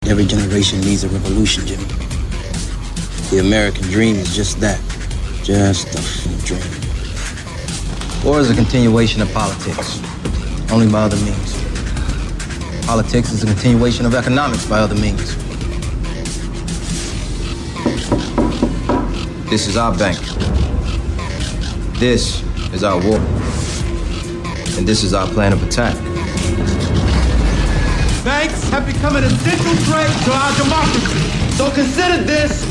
Every generation needs a revolution, Jimmy. The American dream is just that. Just a dream. War is a continuation of politics, only by other means. Politics is a continuation of economics by other means. This is our bank. This is our war. And this is our plan of attack. Banks have become an essential threat to our democracy. So consider this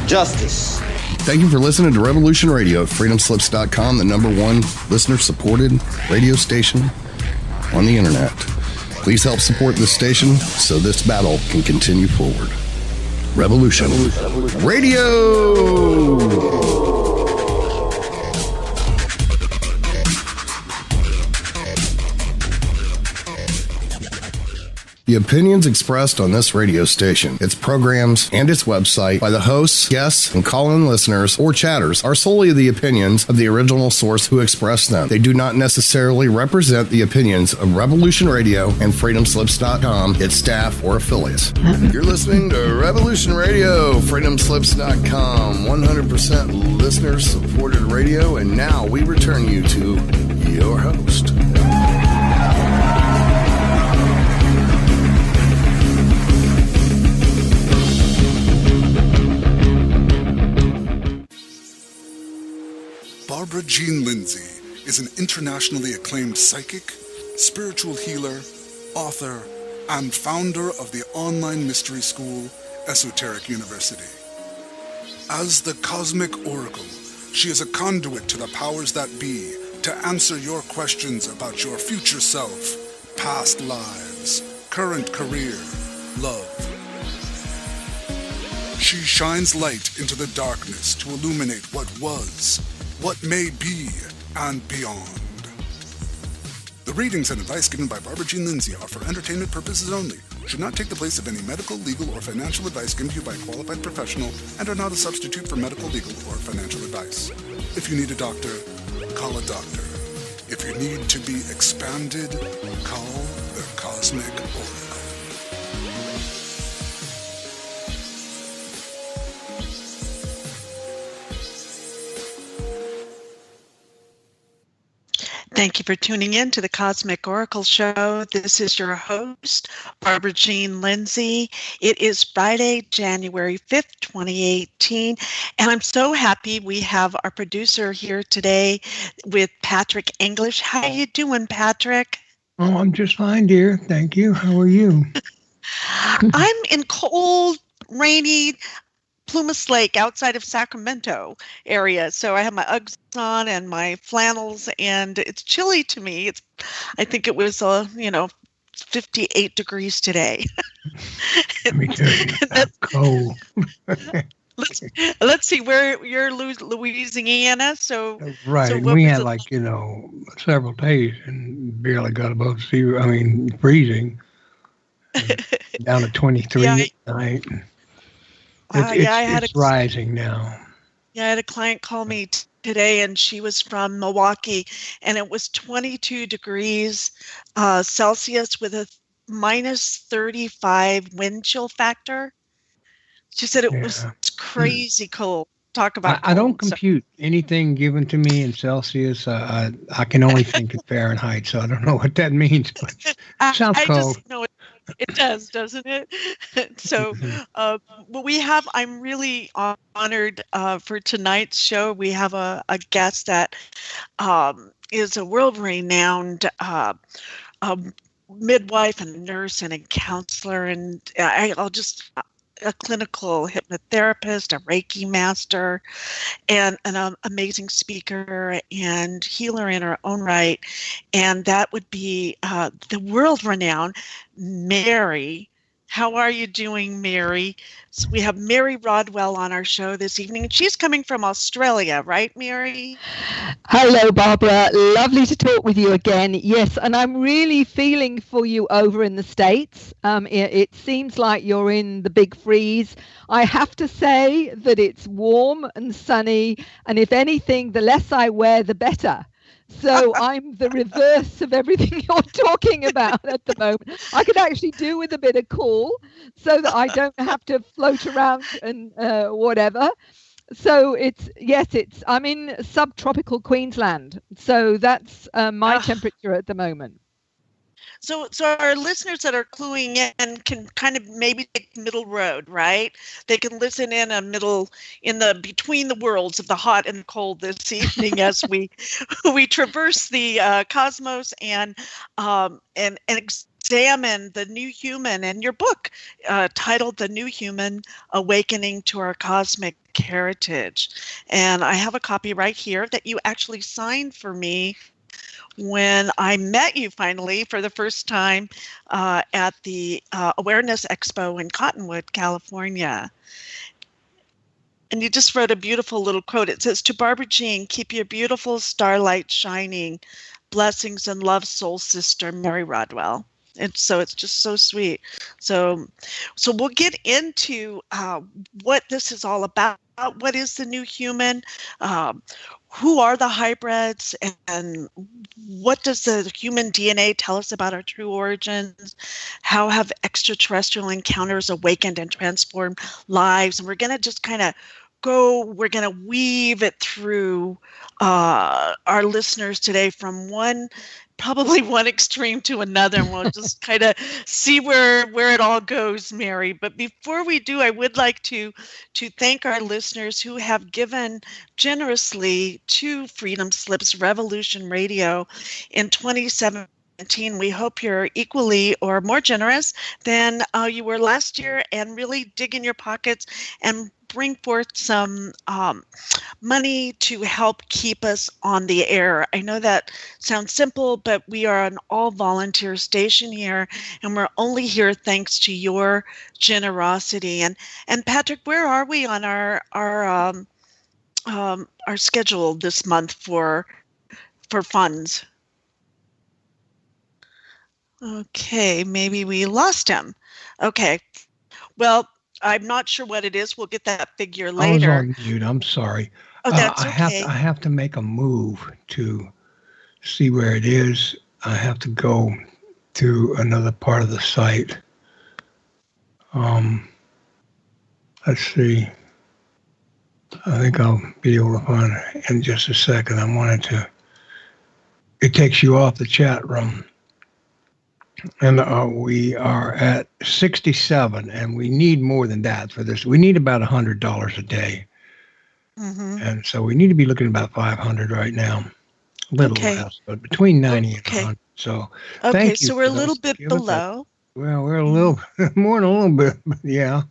justice. Thank you for listening to Revolution Radio at freedomslips.com, the #1 listener-supported radio station on the internet. Please help support this station so this battle can continue forward. Revolution Radio! The opinions expressed on this radio station, its programs, and its website by the hosts, guests, and call-in listeners or chatters are solely the opinions of the original source who expressed them. They do not necessarily represent the opinions of Revolution Radio and freedomslips.com, its staff, or affiliates. You're listening to Revolution Radio, freedomslips.com, 100% listener-supported radio, and now we return you to your host. Barbara Jean Lindsey is an internationally acclaimed psychic, spiritual healer, author, and founder of the online mystery school, Esoteric University. As the Cosmic Oracle, she is a conduit to the powers that be to answer your questions about your future self, past lives, current career, love. She shines light into the darkness to illuminate what was, what may be, and beyond. The readings and advice given by Barbara Jean Lindsey are for entertainment purposes only, should not take the place of any medical, legal, or financial advice given to you by a qualified professional, and are not a substitute for medical, legal, or financial advice. If you need a doctor, call a doctor. If you need to be expanded, call the Cosmic Oracle. Thank you for tuning in to the Cosmic Oracle Show. This is your host, Barbara Jean Lindsey. It is Friday, January 5th, 2018, and I'm so happy we have our producer here today with Patrick English. How you doing, Patrick? Oh, I'm just fine, dear. Thank you. How are you? I'm in cold, rainy Plumas Lake outside of Sacramento area. So I have my Uggs on and my flannels, and it's chilly to me. I think it was 58 degrees today. Me too. That's cold. Let's see, where you're Louisiana, so right. So we had several days and barely got above zero. I mean, freezing. Down to 23 at night. It's rising now. Yeah, I had a client call me today, and she was from Milwaukee, and it was 22 degrees Celsius with a minus 35 wind chill factor. She said it was crazy cold. Talk about I don't compute anything given to me in Celsius. I can only think in Fahrenheit, so I don't know what that means, but it sounds cold. Just know it does, doesn't it? So I'm really honored for tonight's show. We have a guest that is a world-renowned midwife and a nurse and a counselor, and a clinical hypnotherapist, a Reiki master, and an amazing speaker and healer in her own right. And that would be the world-renowned Mary. How are you doing, Mary? So we have Mary Rodwell on our show this evening, and she's coming from Australia, right, Mary? Hello, Barbara. Lovely to talk with you again. Yes, and I'm really feeling for you over in the States. It seems like you're in the big freeze. I have to say that it's warm and sunny, and if anything, the less I wear, the better. So I'm the reverse of everything you're talking about at the moment. I could actually do with a bit of cool so that I don't have to float around and whatever. So I'm in subtropical Queensland. So that's my temperature at the moment. So our listeners that are cluing in can kind of maybe take middle road, right? They can listen in between the worlds of the hot and the cold this evening as we traverse the cosmos and examine the new human, and your book titled "The New Human: Awakening to Our Cosmic Heritage." And I have a copy right here that you actually signed for me when I met you finally for the first time at the Awareness Expo in Cottonwood, California. And you just wrote a beautiful little quote. It says, "To Barbara Jean, keep your beautiful starlight shining. Blessings and love, soul sister, Mary Rodwell." And so it's just so sweet. So we'll get into what this is all about. What is the new human? Who are the hybrids, and what does the human DNA tell us about our true origins? How have extraterrestrial encounters awakened and transformed lives? And we're going to just kind of we're going to weave it through our listeners today from probably one extreme to another, and we'll just kind of see where it all goes, Mary. But before we do, I would like to thank our listeners who have given generously to Freedom Slips Revolution Radio in 2017. We hope you're equally or more generous than you were last year, and really dig in your pockets and bring forth some money to help keep us on the air. I know that sounds simple, but we are an all-volunteer station here, and we're only here thanks to your generosity. And Patrick, where are we on our schedule this month for funds? Okay, maybe we lost him. Okay, well, I'm not sure what it is. We'll get that figure later. I was on mute. I'm sorry. Oh, that's okay. I have to make a move to see where it is. I have to go to another part of the site. Let's see. I think I'll be able to find it in just a second. It takes you off the chat room. And we are at 67, and we need more than that for this. We need about $100 a day. Mm-hmm. And so we need to be looking at about 500 right now. A little less, but between 90 and 100. So thank you. So we're a little bit below. Well, we're a little more than a little bit, but yeah.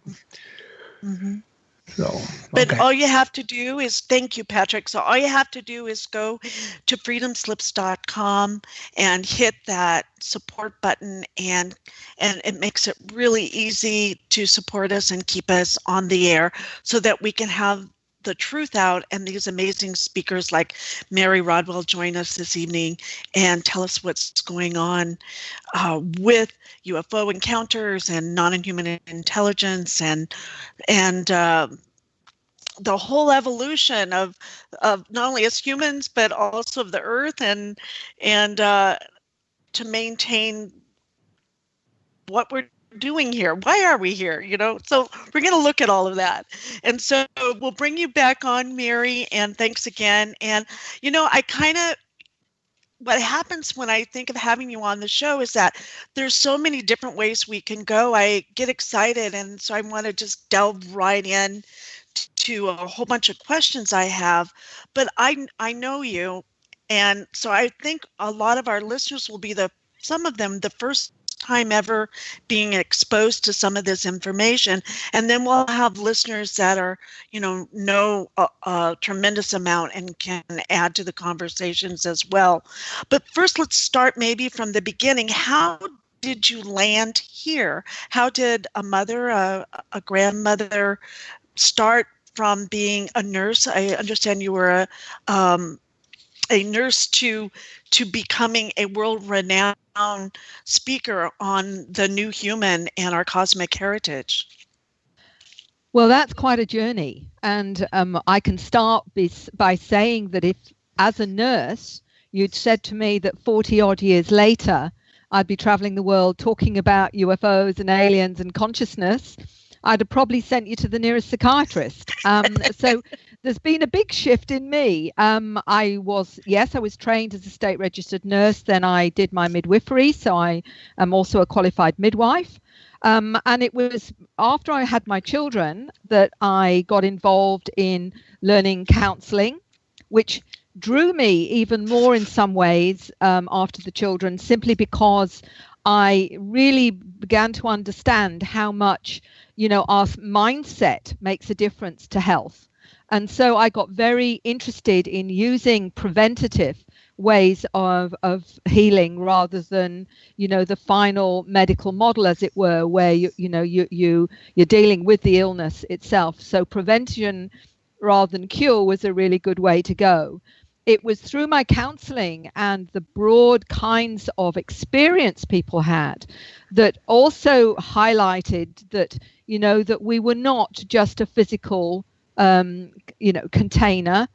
Mm-hmm. So, but all you have to do is, thank you, Patrick. So all you have to do is go to freedomslips.com and hit that support button, and it makes it really easy to support us and keep us on the air so that we can have the truth out, and these amazing speakers like Mary Rodwell join us this evening and tell us what's going on with UFO encounters and non-human intelligence and the whole evolution of not only as humans but also of the earth and to maintain what we're doing here. Why are we here? So we're going to look at all of that. And so we'll bring you back on, Mary, and thanks again. And, what happens when I think of having you on the show is that there's so many different ways we can go. I get excited, and so I want to just delve right in to a whole bunch of questions I have. But I know you, and so I think a lot of our listeners will be some of them the first time ever being exposed to some of this information, and then we'll have listeners that are know a tremendous amount and can add to the conversations as well. But first, let's start maybe from the beginning. How did you land here? How did a mother, a grandmother, start from being a nurse? I understand you were a nurse to becoming a world-renowned speaker on the new human and our cosmic heritage. Well, that's quite a journey. And I can start by saying that if, as a nurse, you'd said to me that 40 odd years later, I'd be traveling the world talking about UFOs and aliens and consciousness, I'd have probably sent you to the nearest psychiatrist. So there's been a big shift in me. I was trained as a state registered nurse. Then I did my midwifery. So I am also a qualified midwife. And it was after I had my children that I got involved in learning counseling, which drew me even more in some ways after the children, simply because I really began to understand how much, our mindset makes a difference to health. And so I got very interested in using preventative ways of healing rather than, the final medical model, as it were, where you're dealing with the illness itself. So prevention rather than cure was a really good way to go. It was through my counseling and the broad kinds of experience people had that also highlighted that, that we were not just a physical, container.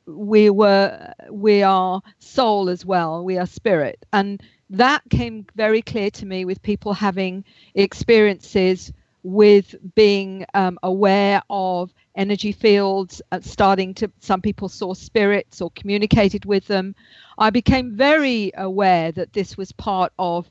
We are soul as well. We are spirit. And that came very clear to me with people having experiences with being aware of energy fields, some people saw spirits or communicated with them. I became very aware that this was part of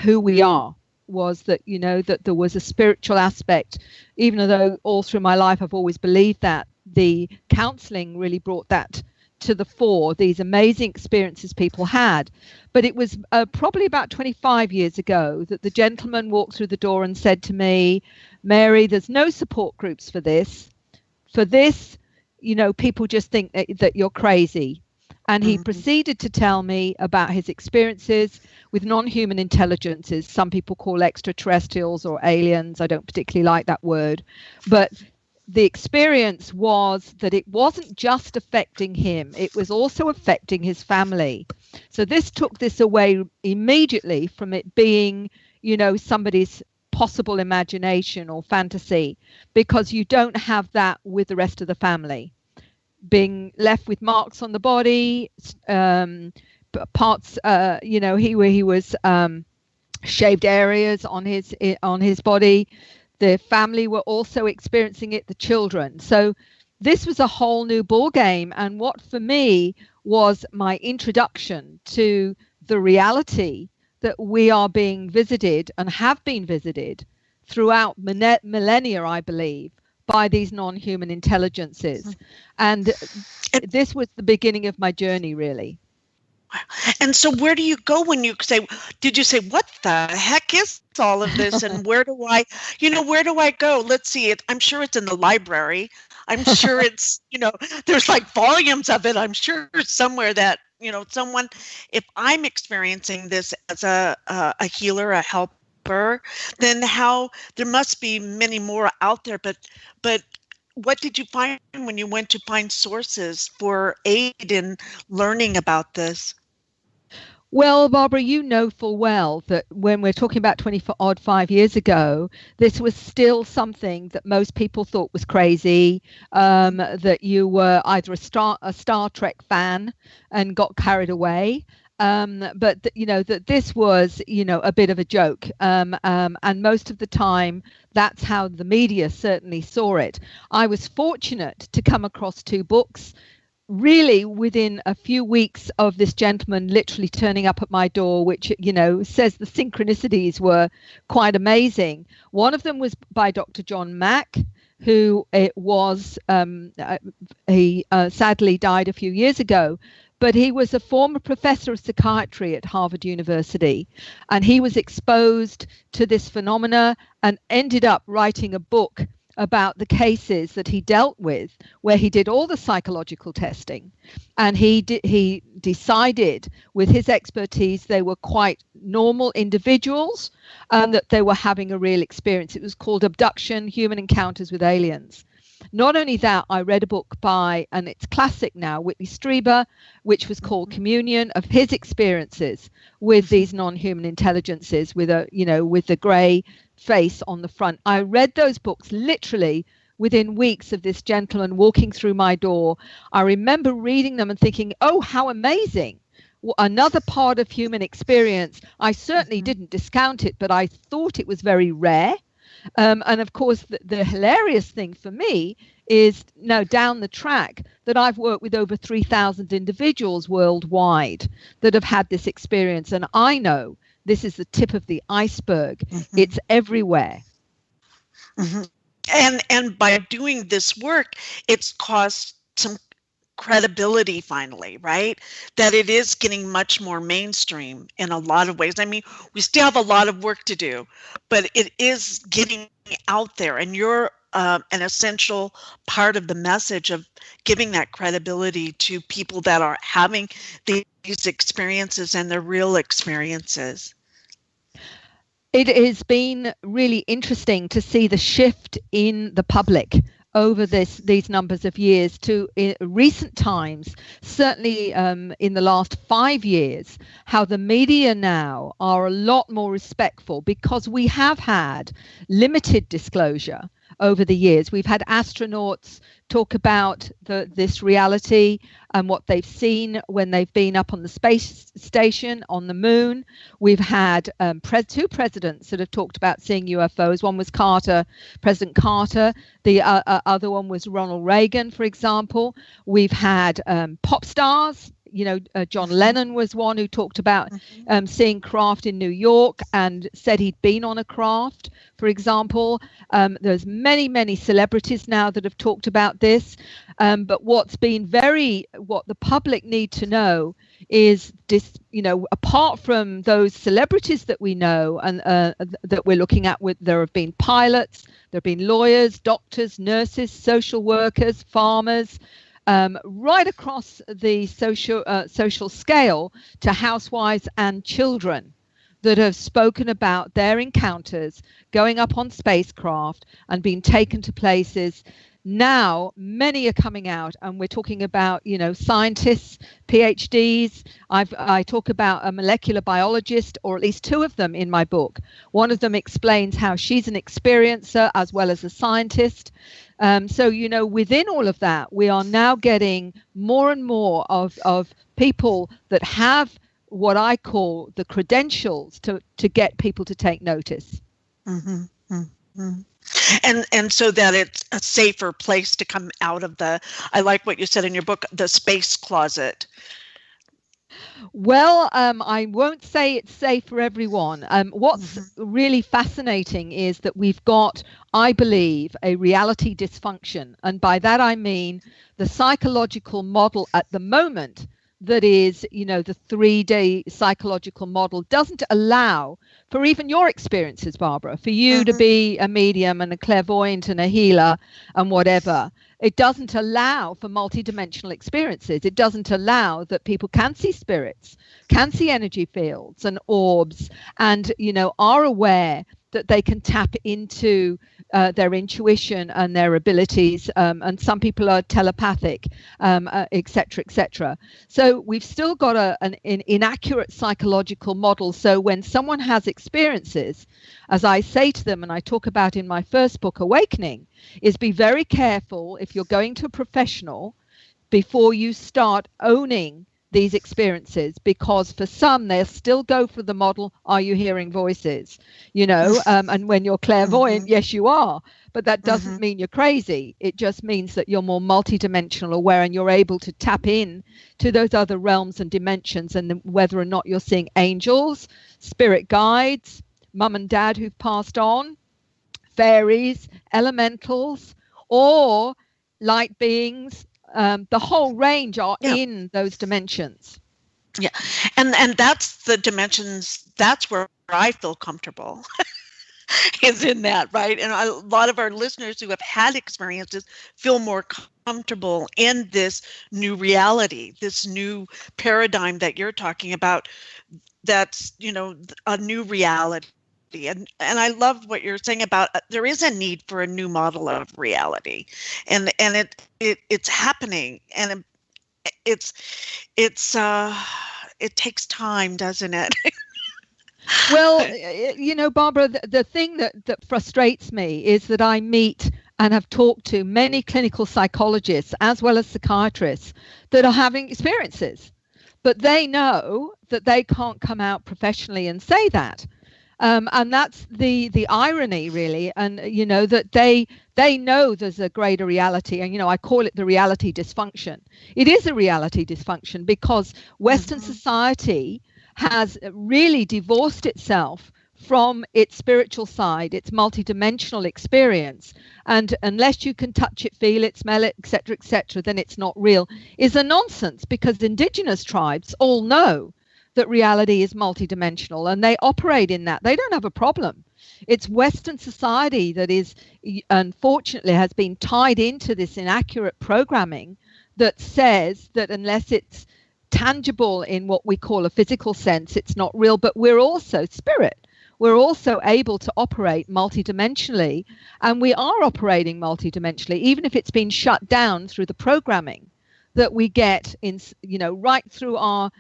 who we are, was that, that there was a spiritual aspect, even though all through my life I've always believed that. The counseling really brought that to the fore, these amazing experiences people had. But it was probably about 25 years ago that the gentleman walked through the door and said to me, Mary, there's no support groups for this. For this, people just think that you're crazy. And he proceeded to tell me about his experiences with non-human intelligences. Some people call extraterrestrials or aliens. I don't particularly like that word. But the experience was that it wasn't just affecting him. It was also affecting his family. So this took this away immediately from it being, somebody's possible imagination or fantasy, because you don't have that with the rest of the family. Being left with marks on the body, parts, he was shaved areas on his body. The family were also experiencing it, the children. So this was a whole new ball game. And what for me was my introduction to the reality that we are being visited and have been visited throughout millennia, I believe, by these non-human intelligences. And this was the beginning of my journey, really. And so where do you go when you say, did you say, what the heck is all of this? And where do I go? Let's see it. I'm sure it's in the library. I'm sure it's, there's like volumes of it. I'm sure somewhere that, someone, if I'm experiencing this as a healer, a helper, then there must be many more out there. But what did you find when you went to find sources for aid in learning about this? Well, Barbara, you know full well that when we're talking about 25 years ago, this was still something that most people thought was crazy, that you were either a Star Trek fan and got carried away, but that this was, a bit of a joke. And most of the time, that's how the media certainly saw it. I was fortunate to come across two books really within a few weeks of this gentleman literally turning up at my door, which, says the synchronicities were quite amazing. One of them was by Dr. John Mack, who he sadly died a few years ago, but he was a former professor of psychiatry at Harvard University, and he was exposed to this phenomena and ended up writing a book about the cases that he dealt with, where he did all the psychological testing, and he decided with his expertise they were quite normal individuals and that they were having a real experience. It was called Abduction: Human Encounters with Aliens. Not only that, I read a book by, and it's classic now, Whitley Strieber, which was called Communion, of his experiences with these non-human intelligences with the grey face on the front. I read those books literally within weeks of this gentleman walking through my door. I remember reading them and thinking, oh, how amazing. Another part of human experience. I certainly didn't discount it, but I thought it was very rare. And of course, the hilarious thing for me is now down the track that I've worked with over 3,000 individuals worldwide that have had this experience. And I know this is the tip of the iceberg. It's everywhere. And by doing this work, it's caused some credibility finally, right? That it is getting much more mainstream in a lot of ways. I mean, we still have a lot of work to do, but it is getting out there, and you're an essential part of the message of giving that credibility to people that are having these experiences and their real experiences. It has been really interesting to see the shift in the public over these numbers of years to recent times, certainly in the last 5 years, how the media now are a lot more respectful, because we have had limited disclosure over the years. We've had astronauts talk about this reality and what they've seen when they've been up on the space station, on the moon. We've had two presidents that have talked about seeing UFOs. One was President Carter. The other one was Ronald Reagan, for example. We've had pop stars. John Lennon was one who talked about seeing craft in New York and said he'd been on a craft, for example. There's many celebrities now that have talked about this. But what the public need to know is this, apart from those celebrities that we know and that we're looking at, there have been pilots, there have been lawyers, doctors, nurses, social workers, farmers, right across the social scale to housewives and children that have spoken about their encounters going up on spacecraft and being taken to places. Now, many are coming out, and we're talking about, scientists, PhDs. I talk about a molecular biologist, or at least two of them in my book. One of them explains how she's an experiencer as well as a scientist. So, within all of that, we are now getting more and more of people that have what I call the credentials to get people to take notice. And so that it's a safer place to come out of I like what you said in your book, the space closet. Well, I won't say it's safe for everyone. What's really fascinating is that we've got, I believe, a reality dysfunction. And by that, I mean the psychological model at the moment that is, the 3D psychological model doesn't allow for even your experiences, Barbara, for you to be a medium and a clairvoyant and a healer and whatever. It doesn't allow for multidimensional experiences. It doesn't allow that people can see spirits, can see energy fields and orbs, and, are aware that they can tap into their intuition and their abilities. And some people are telepathic, et cetera, et cetera. So we've still got an inaccurate psychological model. So when someone has experiences, as I say to them, and I talk about in my first book, Awakening, is be very careful if you're going to a professional before you start owning these experiences, because for some they'll still go for the model, are you hearing voices, and when you're clairvoyant, yes you are, but that doesn't mean you're crazy. It just means that you're more multidimensional aware and you're able to tap in to those other realms and dimensions, and whether or not you're seeing angels, spirit guides, mum and dad who've passed on, fairies, elementals, or light beings. The whole range are in those dimensions. Yeah. And that's the dimensions. That's where I feel comfortable is in that, right? And a lot of our listeners who have had experiences feel more comfortable in this new reality, this new paradigm that you're talking about. That's, a new reality. And I love what you're saying about there is a need for a new model of reality, and it's happening, and it takes time, doesn't it? Well, Barbara, the thing that frustrates me is that I meet and have talked to many clinical psychologists as well as psychiatrists that are having experiences, but they know that they can't come out professionally and say that. And that's the irony, really. And, that they know there's a greater reality. And, I call it the reality dysfunction. It is a reality dysfunction because Western society has really divorced itself from its spiritual side, its multidimensional experience. And unless you can touch it, feel it, smell it, etc., then it's not real, is a nonsense, because indigenous tribes all know that reality is multidimensional and they operate in that. They don't have a problem. It's Western society that is, unfortunately, has been tied into this inaccurate programming that says that unless it's tangible in what we call a physical sense, it's not real. But we're also spirit. We're also able to operate multidimensionally, and we are operating multidimensionally, even if it's been shut down through the programming that we get in, right through our,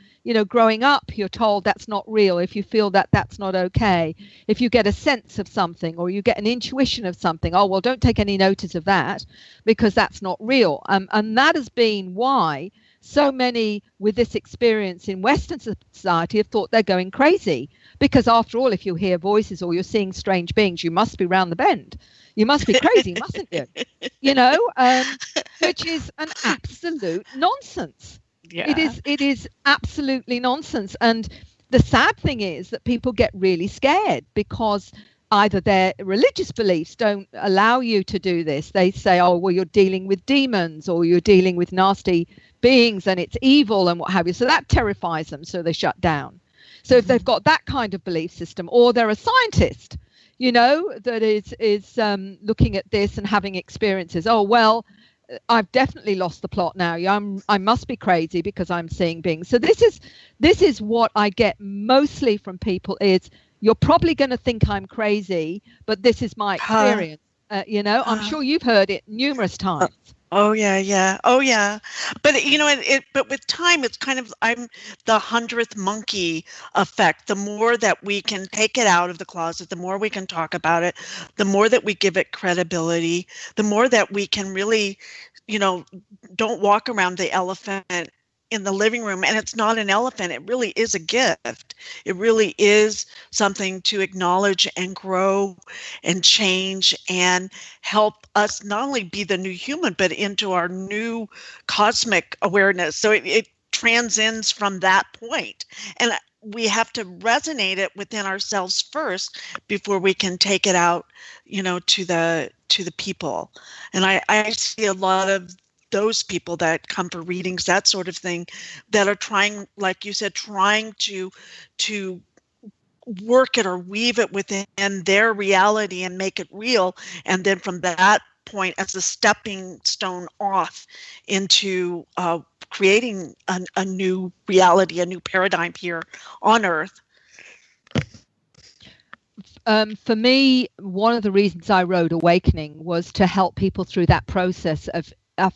growing up. You're told that's not real. If you feel that, that's not okay. If you get a sense of something or you get an intuition of something, oh, well, don't take any notice of that because that's not real. And that has been why so many with this experience in Western society have thought they're going crazy. Because after all, if you hear voices or you're seeing strange beings, you must be round the bend. You must be crazy, mustn't you? Which is an absolute nonsense. Yeah. It is absolutely nonsense. And the sad thing is that people get really scared because either their religious beliefs don't allow you to do this. They say, oh, well, you're dealing with demons or you're dealing with nasty beings and it's evil and what have you. So that terrifies them. So they shut down. So if they've got that kind of belief system, or they're a scientist, that is looking at this and having experiences. Oh, well, I've definitely lost the plot now. I must be crazy because I'm seeing beings. So this is what I get mostly from people is, you're probably going to think I'm crazy, but this is my experience. I'm sure you've heard it numerous times. Oh yeah. But but with time, it's kind of, I'm the 100th monkey effect. The more that we can take it out of the closet, the more we can talk about it, the more that we give it credibility, the more that we can really, don't walk around the elephant in the living room. And it's not an elephant. It really is a gift. It really is something to acknowledge and grow and change and help us not only be the new human, but into our new cosmic awareness. So it transcends from that point. And we have to resonate it within ourselves first before we can take it out, to the people. And I see a lot of those people that come for readings, that sort of thing, that are trying, like you said, trying to work it or weave it within their reality and make it real. And then from that point, as a stepping stone off into creating a new reality, a new paradigm here on Earth. For me, one of the reasons I wrote Awakening was to help people through that process of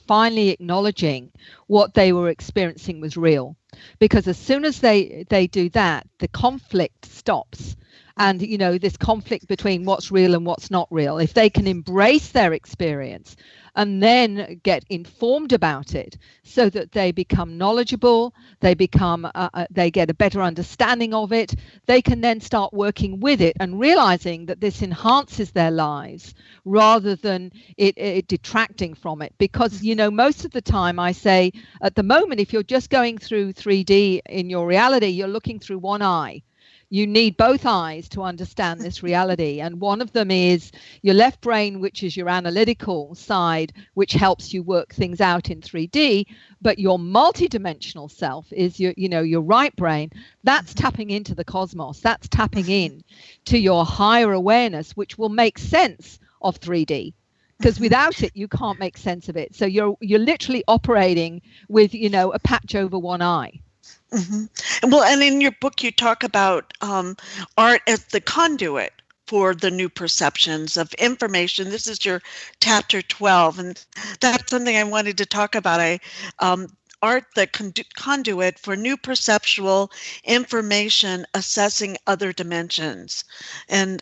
finally acknowledging what they were experiencing was real. Because as soon as they do that, the conflict stops. And, this conflict between what's real and what's not real, if they can embrace their experience and then get informed about it so that they become knowledgeable, they get a better understanding of it, they can then start working with it and realizing that this enhances their lives rather than it detracting from it. Because, most of the time I say at the moment, if you're just going through 3D in your reality, you're looking through one eye. You need both eyes to understand this reality. And one of them is your left brain, which is your analytical side, which helps you work things out in 3D. But your multidimensional self is your right brain. That's tapping into the cosmos. That's tapping in to your higher awareness, which will make sense of 3D. Because without it, you can't make sense of it. So you're literally operating with, a patch over one eye. Mm-hmm. Well, and in your book, you talk about art as the conduit for the new perceptions of information. This is your chapter 12, and that's something I wanted to talk about. Art, the conduit for new perceptual information, assessing other dimensions. And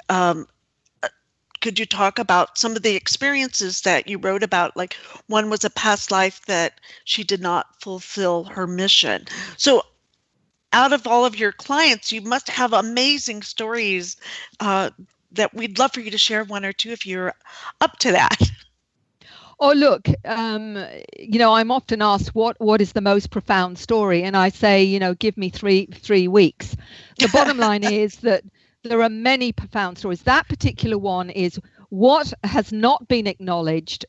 could you talk about some of the experiences that you wrote about? Like one was a past life that she did not fulfill her mission. So out of all of your clients, you must have amazing stories that we'd love for you to share one or two if you're up to that. Oh, look, I'm often asked what is the most profound story, and I say, give me three weeks. The bottom line is that there are many profound stories. That particular one is what has not been acknowledged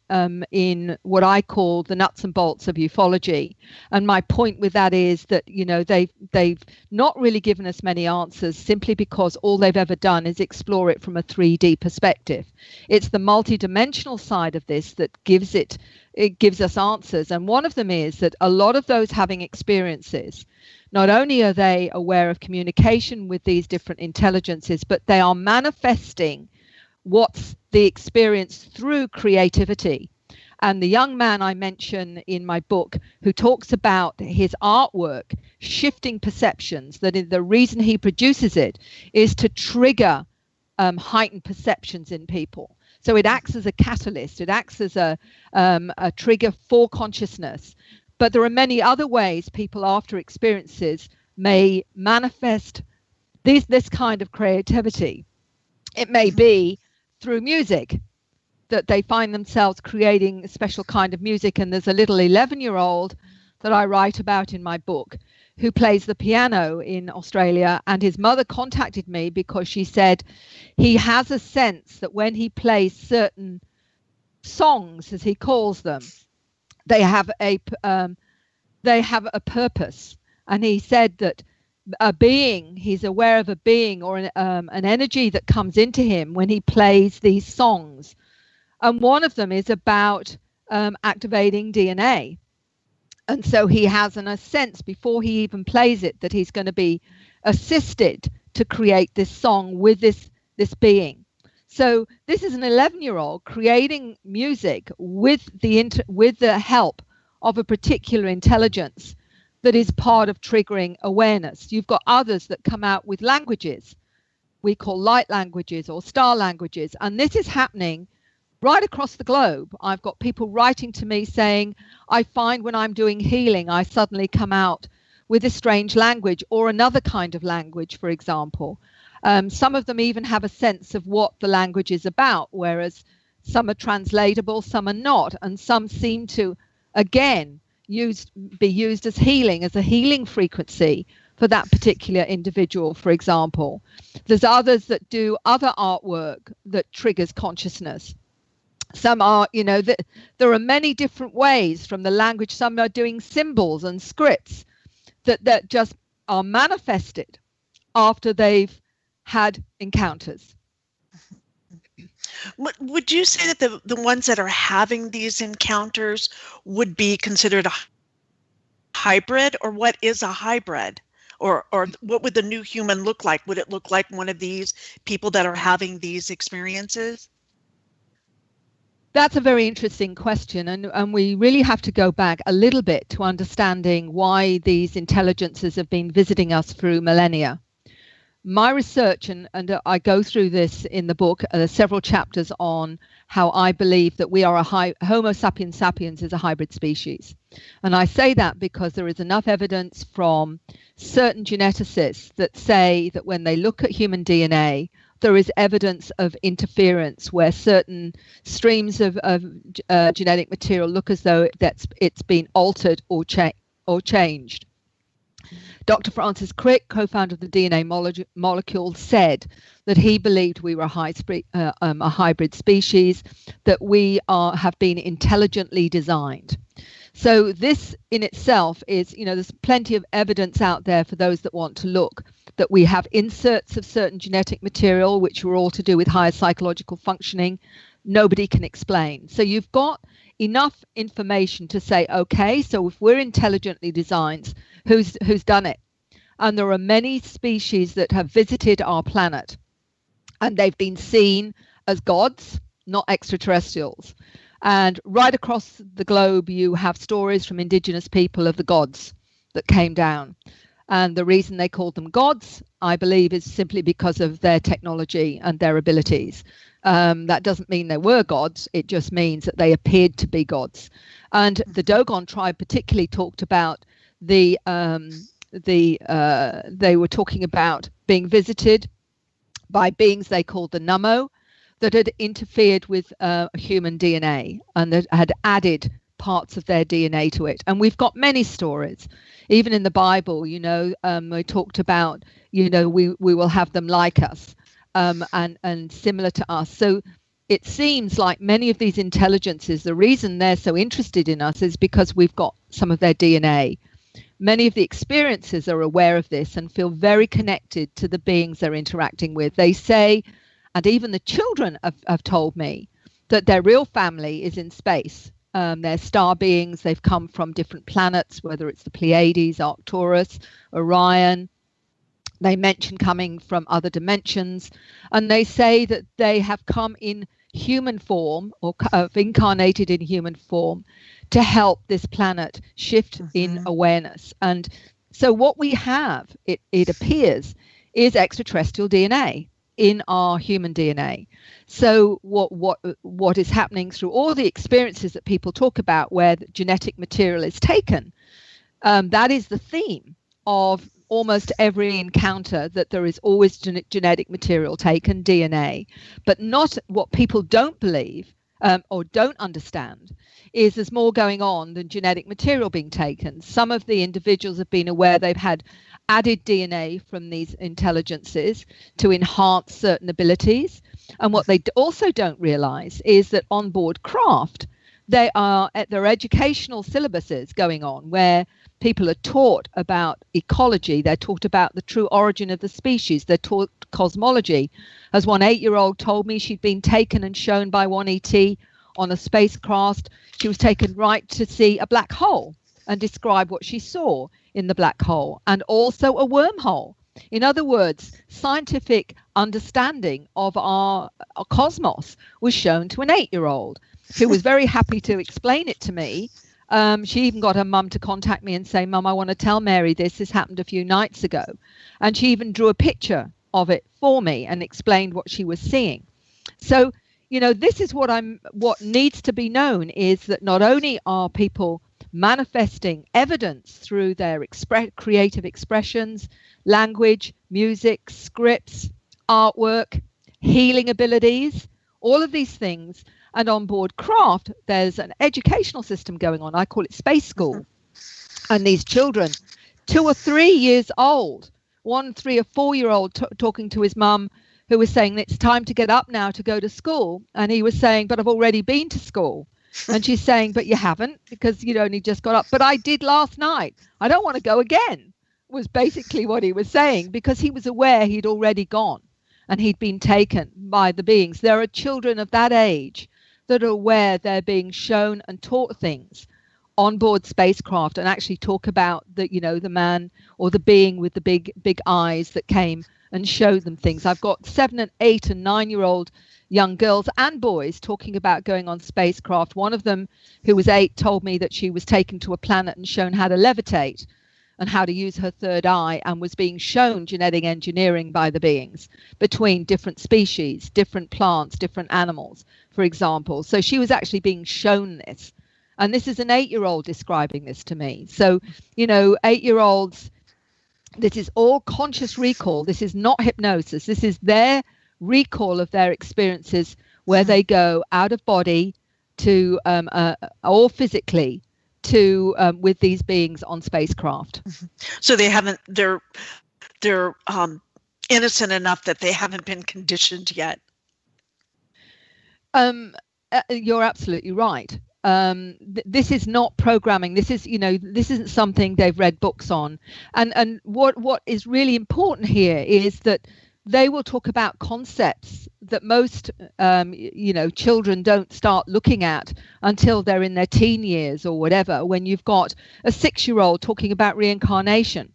in what I call the nuts and bolts of ufology. And my point with that is that, they've not really given us many answers simply because all they've ever done is explore it from a 3D perspective. It's the multidimensional side of this that gives us answers. And one of them is that a lot of those having experiences, not only are they aware of communication with these different intelligences, but they are manifesting what's the experience through creativity. And the young man I mention in my book who talks about his artwork shifting perceptions, that the reason he produces it is to trigger heightened perceptions in people. So it acts as a catalyst. It acts as a trigger for consciousness. But there are many other ways people after experiences may manifest this kind of creativity. It may be through music, that they find themselves creating a special kind of music. And there's a little 11-year-old that I write about in my book who plays the piano in Australia. And his mother contacted me because she said he has a sense that when he plays certain songs, as he calls them, they have a purpose. And he said that he's aware of a being or an energy that comes into him when he plays these songs. And one of them is about activating DNA. And so he has a sense before he even plays it that he's going to be assisted to create this song with this being. So this is an 11-year-old creating music with the help of a particular intelligence that is part of triggering awareness. You've got others that come out with languages we call light languages or star languages, and this is happening right across the globe. I've got people writing to me saying, I find when I'm doing healing, I suddenly come out with a strange language or another kind of language, for example. Some of them even have a sense of what the language is about, whereas some are translatable, some are not, and some seem to, again, be used as healing, as a healing frequency for that particular individual, for example. There's others that do other artwork that triggers consciousness. Some are, there are many different ways from the language. Some are doing symbols and scripts that just are manifested after they've had encounters. Would you say that the ones that are having these encounters would be considered a hybrid, or what is a hybrid? Or what would the new human look like? Would it look like one of these people that are having these experiences? That's a very interesting question, and we really have to go back a little bit to understanding why these intelligences have been visiting us through millennia. My research, and I go through this in the book, several chapters on how I believe that we are Homo sapiens sapiens is a hybrid species. And I say that because there is enough evidence from certain geneticists that say that when they look at human DNA, there is evidence of interference where certain streams of genetic material look as though it's been altered or changed. Dr. Francis Crick, co-founder of the DNA molecule, said that he believed we were a hybrid species, that we have been intelligently designed. So this in itself is, there's plenty of evidence out there for those that want to look, that we have inserts of certain genetic material, which are all to do with higher psychological functioning. Nobody can explain. So you've got enough information to say, okay, so if we're intelligently designed, who's done it? And there are many species that have visited our planet, and they've been seen as gods, not extraterrestrials. And right across the globe, you have stories from indigenous people of the gods that came down. And the reason they called them gods, I believe, is simply because of their technology and their abilities. That doesn't mean they were gods. It just means that they appeared to be gods. And the Dogon tribe particularly talked about they were talking about being visited by beings they called the Nummo that had interfered with human DNA and that had added parts of their DNA to it. And we've got many stories, even in the Bible, we talked about, we will have them like us and similar to us. So it seems like many of these intelligences, the reason they're so interested in us is because we've got some of their DNA. Many of the experiences are aware of this and feel very connected to the beings they're interacting with. They say, and even the children have told me, that their real family is in space. They're star beings. They've come from different planets, whether it's the Pleiades, Arcturus, Orion. They mention coming from other dimensions. And they say that they have come in human form or incarnated in human form to help this planet shift in awareness. And so what we have, it appears, is extraterrestrial DNA in our human DNA. So what is happening through all the experiences that people talk about where the genetic material is taken, that is the theme of almost every encounter, that there is always genetic material taken, DNA. But not what people don't believe or don't understand is there's more going on than genetic material being taken. Some of the individuals have been aware they've had added DNA from these intelligences to enhance certain abilities. And what they also don't realize is that on board craft, they are at their educational syllabuses going on where people are taught about ecology. They're taught about the true origin of the species. They're taught cosmology. As one 8-year-old told me, she'd been taken and shown by one ET on a spacecraft. She was taken right to see a black hole and describe what she saw in the black hole, and also a wormhole. In other words, scientific understanding of our cosmos was shown to an 8-year-old who was very happy to explain it to me. She even got her mum to contact me and say, "Mum, I want to tell Mary this happened a few nights ago." And she even drew a picture of it for me and explained what she was seeing. So, this is what needs to be known, is that not only are people manifesting evidence through their creative expressions, language, music, scripts, artwork, healing abilities, all of these things. And on board craft, there's an educational system going on. I call it space school. And these children, 2 or 3 years old, 1 3 or 4-year-old talking to his mum, who was saying, "It's time to get up now to go to school." And he was saying, "But I've already been to school." And she's saying, "But you haven't, because you'd only just got up." "But I did last night. I don't want to go again," was basically what he was saying, because he was aware he'd already gone and he'd been taken by the beings. There are children of that age that are aware they're being shown and taught things on board spacecraft, and actually talk about the man or the being with the big eyes that came and showed them things. I've got 7 and 8 and 9-year-old young girls and boys talking about going on spacecraft. One of them, who was 8, told me that she was taken to a planet and shown how to levitate and how to use her third eye, and was being shown genetic engineering by the beings between different species, different plants, different animals, for example. So she was actually being shown this. And this is an 8-year-old describing this to me. So, 8-year-olds, this is all conscious recall. This is not hypnosis. This is their recall of their experiences where they go out of body to, or physically, to with these beings on spacecraft. So they're innocent enough that they haven't been conditioned yet. You're absolutely right. This is not programming. This is, this isn't something they've read books on. And what is really important here is that they will talk about concepts that most, children don't start looking at until they're in their teen years or whatever, when you've got a 6-year-old talking about reincarnation.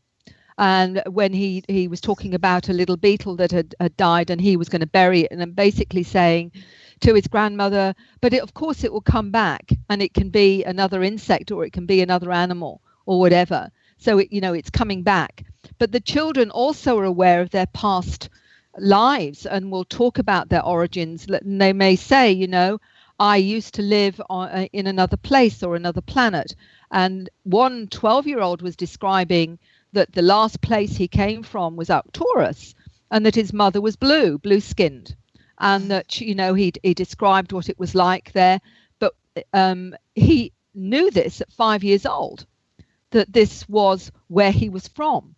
And when he was talking about a little beetle that had died and he was going to bury it, and then basically saying to his grandmother, "But of course it will come back, and it can be another insect or it can be another animal or whatever. So it's coming back." But the children also are aware of their past lives and will talk about their origins. And they may say, I used to live in another place or another planet. And one 12-year-old was describing that the last place he came from was Arcturus, and that his mother was blue-skinned, and that, he described what it was like there. But he knew this at 5 years old, that this was where he was from.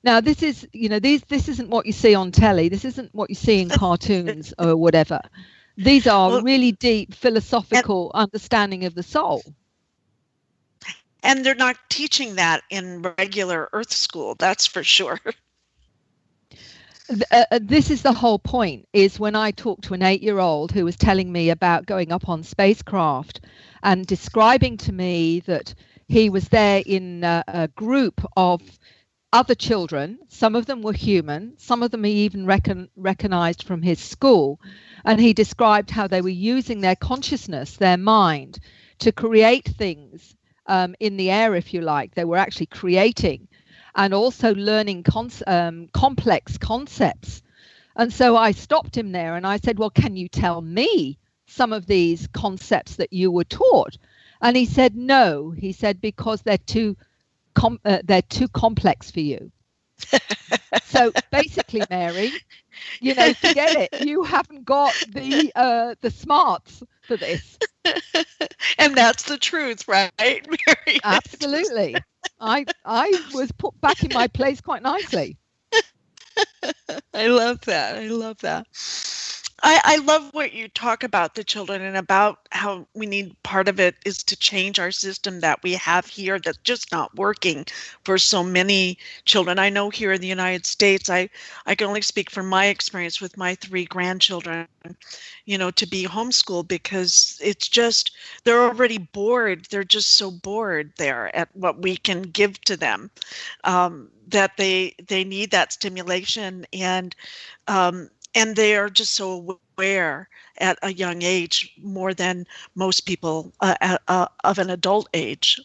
Now, this is, this isn't what you see on telly. This isn't what you see in cartoons or whatever. These are really deep philosophical understanding of the soul. And they're not teaching that in regular Earth school, that's for sure. This is the whole point, is when I talked to an 8-year-old who was telling me about going up on spacecraft and describing to me that he was there in a group of other children. Some of them were human, some of them he even recognized from his school. And he described how they were using their consciousness, their mind, to create things in the air, if you like. They were actually creating and also learning complex concepts. And so I stopped him there and I said, well, can you tell me some of these concepts that you were taught? And he said, no. He said, because they're too complex for you. So basically, Mary, forget it. You haven't got the smarts for this. And that's the truth, right, Mary? Absolutely. I was put back in my place quite nicely. I love that. I love what you talk about the children and about how we need, part of it is to change our system that we have here that's just not working for so many children. I know here in the United States, I can only speak from my experience with my 3 grandchildren, to be homeschooled, because it's just, they're already bored. They're just so bored there at what we can give to them, that they need that stimulation, and they are just so aware at a young age, more than most people of an adult age.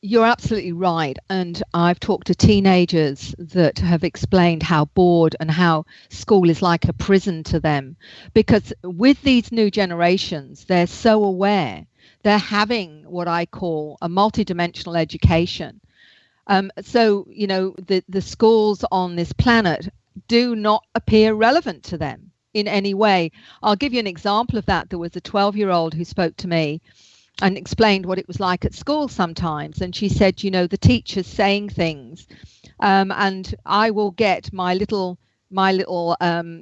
You're absolutely right. And I've talked to teenagers that have explained how bored and how school is like a prison to them. Because with these new generations, they're so aware. They're having what I call a multidimensional education. So, the schools on this planet do not appear relevant to them in any way. I'll give you an example of that. There was a 12-year-old who spoke to me and explained what it was like at school sometimes. And she said, the teacher's saying things, and I will get my little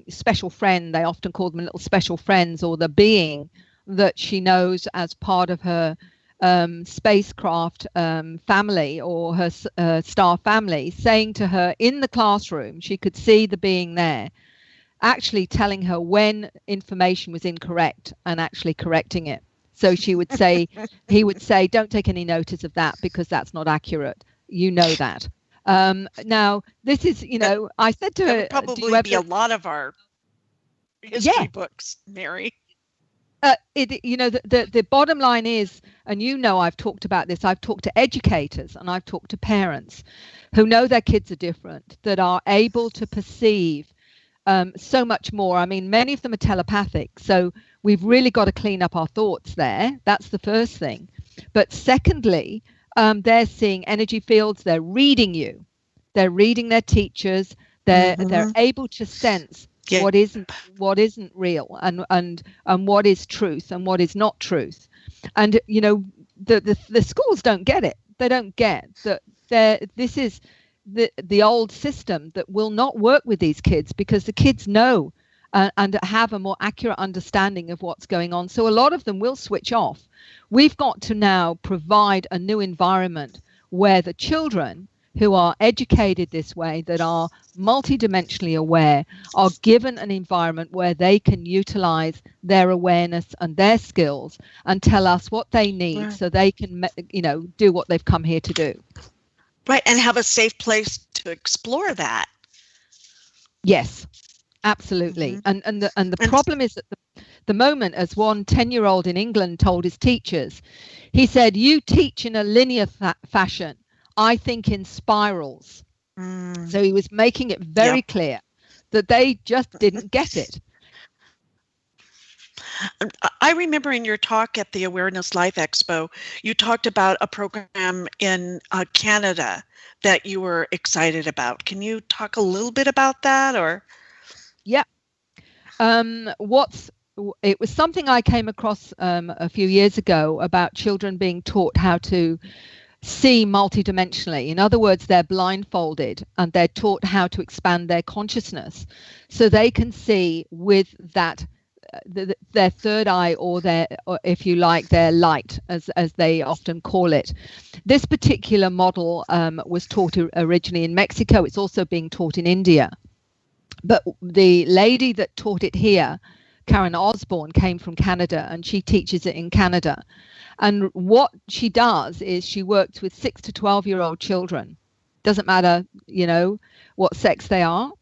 special friend. They often call them little special friends, or the being that she knows as part of her spacecraft family, or her star family, saying to her in the classroom, she could see the being there, actually telling her when information was incorrect and actually correcting it. So she would say, he would say, don't take any notice of that because that's not accurate. You know that. Now, this is, I said to her, would probably be a lot of our history books, Mary. The bottom line is, and I've talked about this, I've talked to educators and I've talked to parents who know their kids are different, that are able to perceive so much more. I mean, many of them are telepathic. So we've really got to clean up our thoughts there. That's the first thing. But secondly, they're seeing energy fields. They're reading you. They're reading their teachers. They're able to sense what isn't real, and what is truth and what is not truth. And the schools don't get it. They don't get that this is the old system that will not work with these kids, because the kids know and have a more accurate understanding of what's going on. So a lot of them will switch off. We've got to now provide a new environment where the children who are educated this way, that are multidimensionally aware, are given an environment where they can utilize their awareness and their skills and tell us what they need, so they can, do what they've come here to do. Right, and have a safe place to explore that. Yes, absolutely. And the problem is that the moment, as one 10-year-old in England told his teachers, he said, you teach in a linear fashion. I think in spirals. So he was making it very clear that they just didn't get it. I remember in your talk at the Awareness Life Expo, you talked about a program in Canada that you were excited about. Can you talk a little bit about that? Or yeah, it was something I came across a few years ago about children being taught how to see multidimensionally. In other words, they're blindfolded and they're taught how to expand their consciousness so they can see with that their third eye, or if you like, their light, as they often call it. This particular model was taught originally in Mexico. It's also being taught in India. But the lady that taught it here, Karen Osborne, came from Canada, and she teaches it in Canada. And what she does is she works with 6 to 12-year-old children. Doesn't matter, what sex they are.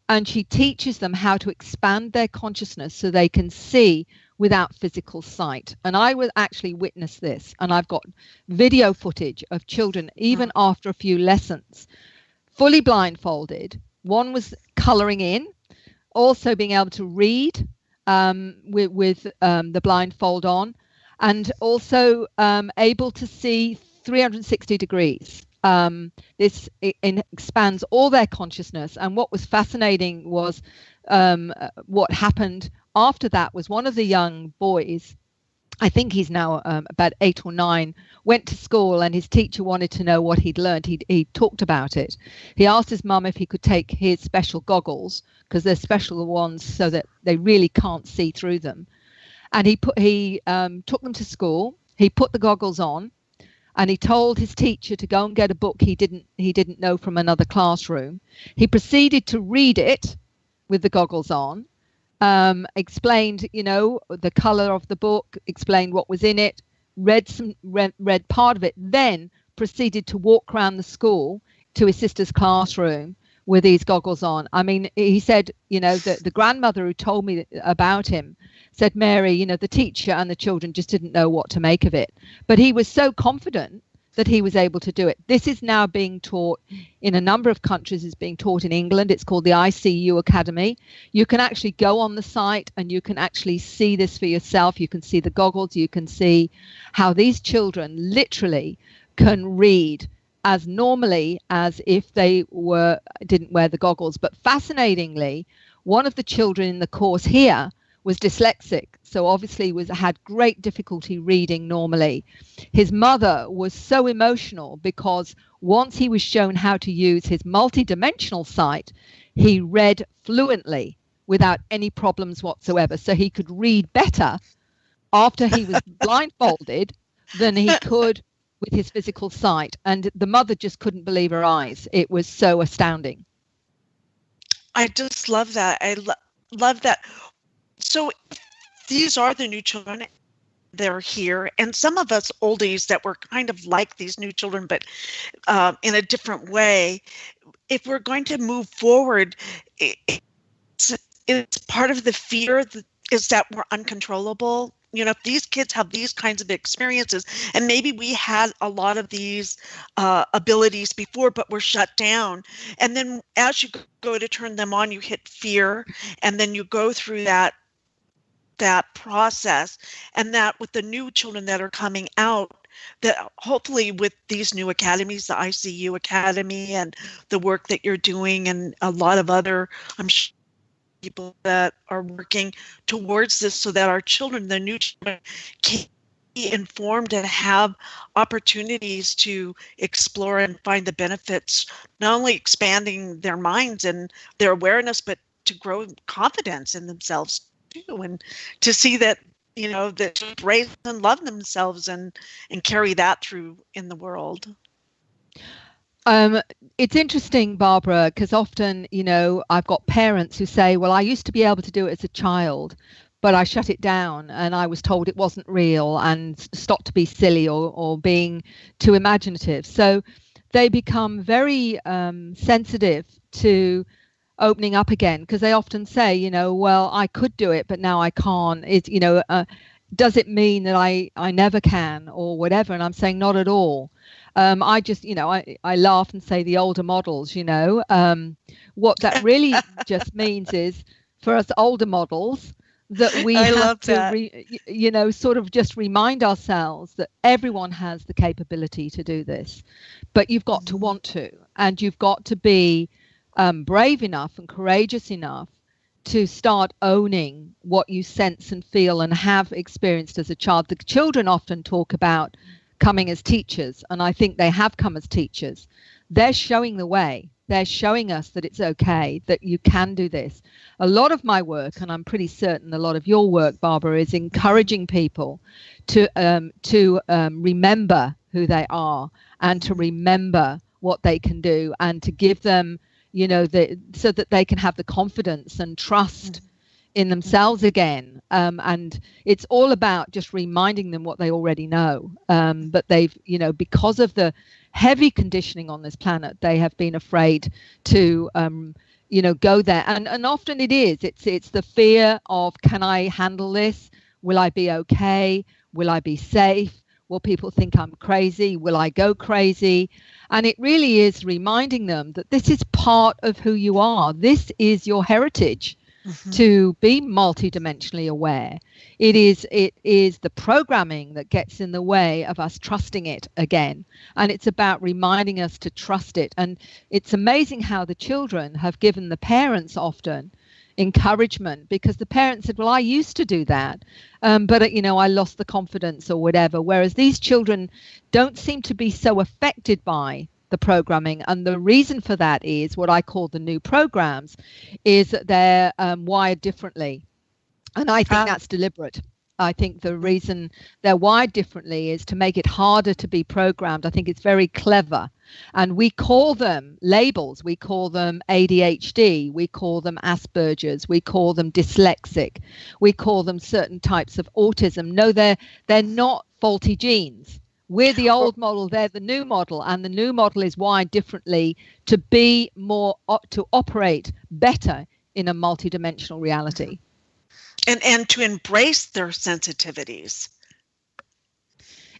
And she teaches them how to expand their consciousness so they can see without physical sight. And I will actually witness this. And I've got video footage of children, even after a few lessons, fully blindfolded. One was coloring in, also being able to read with the blindfold on, and also able to see 360 degrees. This expands all their consciousness. And what was fascinating was what happened after that was one of the young boys, I think he's now about 8 or 9, went to school, and his teacher wanted to know what he'd learned. He talked about it. He asked his mum if he could take his special goggles, because they're special ones so that they really can't see through them. And he took them to school. He put the goggles on, and he told his teacher to go and get a book he didn't know from another classroom. He proceeded to read it with the goggles on, explained, the color of the book, explained what was in it, read part of it, then proceeded to walk around the school to his sister's classroom with these goggles on. I mean, he said, the grandmother who told me about him said, Mary, the teacher and the children just didn't know what to make of it. But he was so confident that he was able to do it. This is now being taught in a number of countries. It's being taught in England. It's called the ICU Academy. You can actually go on the site and you can actually see this for yourself. You can see the goggles. You can see how these children literally can read as normally as if they didn't wear the goggles. But fascinatingly, one of the children in the course here was dyslexic, so obviously had great difficulty reading normally. His mother was so emotional because once he was shown how to use his multidimensional sight, he read fluently without any problems whatsoever. So he could read better after he was blindfolded than he could with his physical sight. And the mother just couldn't believe her eyes. It was so astounding. I just love that. I love that. So these are the new children. They're here. And some of us oldies that were kind of like these new children, but in a different way, if we're going to move forward, it's part of the fear is that we're uncontrollable. If these kids have these kinds of experiences, and maybe we had a lot of these abilities before, but we're shut down. And then as you go to turn them on, you hit fear, and then you go through that process. And that with the new children that are coming out, that hopefully with these new academies, the ICU Academy and the work that you're doing, and a lot of other, I'm sure, people that are working towards this, so that our children, the new children, can be informed and have opportunities to explore and find the benefits, not only expanding their minds and their awareness, but to grow confidence in themselves too, and to see that, that to embrace and love themselves and carry that through in the world. It's interesting, Barbara, because often, I've got parents who say, well, I used to be able to do it as a child, but I shut it down and I was told it wasn't real and stopped to be silly or being too imaginative. So they become very sensitive to opening up again, because they often say, well, I could do it, but now I can't. Does it mean that I never can or whatever? And I'm saying not at all. I just, I laugh and say the older models, what that really just means is for us older models that we have to, sort of just remind ourselves that everyone has the capability to do this, but you've got to want to, and you've got to be brave enough and courageous enough to start owning what you sense and feel and have experienced as a child. The children often talk about coming as teachers, and I think they have come as teachers. They're showing the way. They're showing us that it's okay, that you can do this. A lot of my work, and I'm pretty certain a lot of your work, Barbara, is encouraging people to remember who they are and to remember what they can do, and to give them, so that they can have the confidence and trust in themselves again. And it's all about just reminding them what they already know. But they've, because of the heavy conditioning on this planet, they have been afraid to, go there. And often it's the fear of, can I handle this? Will I be okay? Will I be safe? Will people think I'm crazy? Will I go crazy? And it really is reminding them that this is part of who you are. This is your heritage. To be multidimensionally aware. It is the programming that gets in the way of us trusting it again. And it's about reminding us to trust it. And it's amazing how the children have given the parents often encouragement, because the parents said, well, I used to do that, but I lost the confidence or whatever. Whereas these children don't seem to be so affected by the programming, and the reason for that is what I call the new programs, is that they're wired differently, and I think that's deliberate. I think the reason they're wired differently is to make it harder to be programmed. I think it's very clever, and we call them labels. We call them ADHD, we call them Asperger's, we call them dyslexic, we call them certain types of autism. No, they're not faulty genes. We're the old model, they're the new model, and the new model is wired differently to be more, to operate better in a multidimensional reality. And to embrace their sensitivities.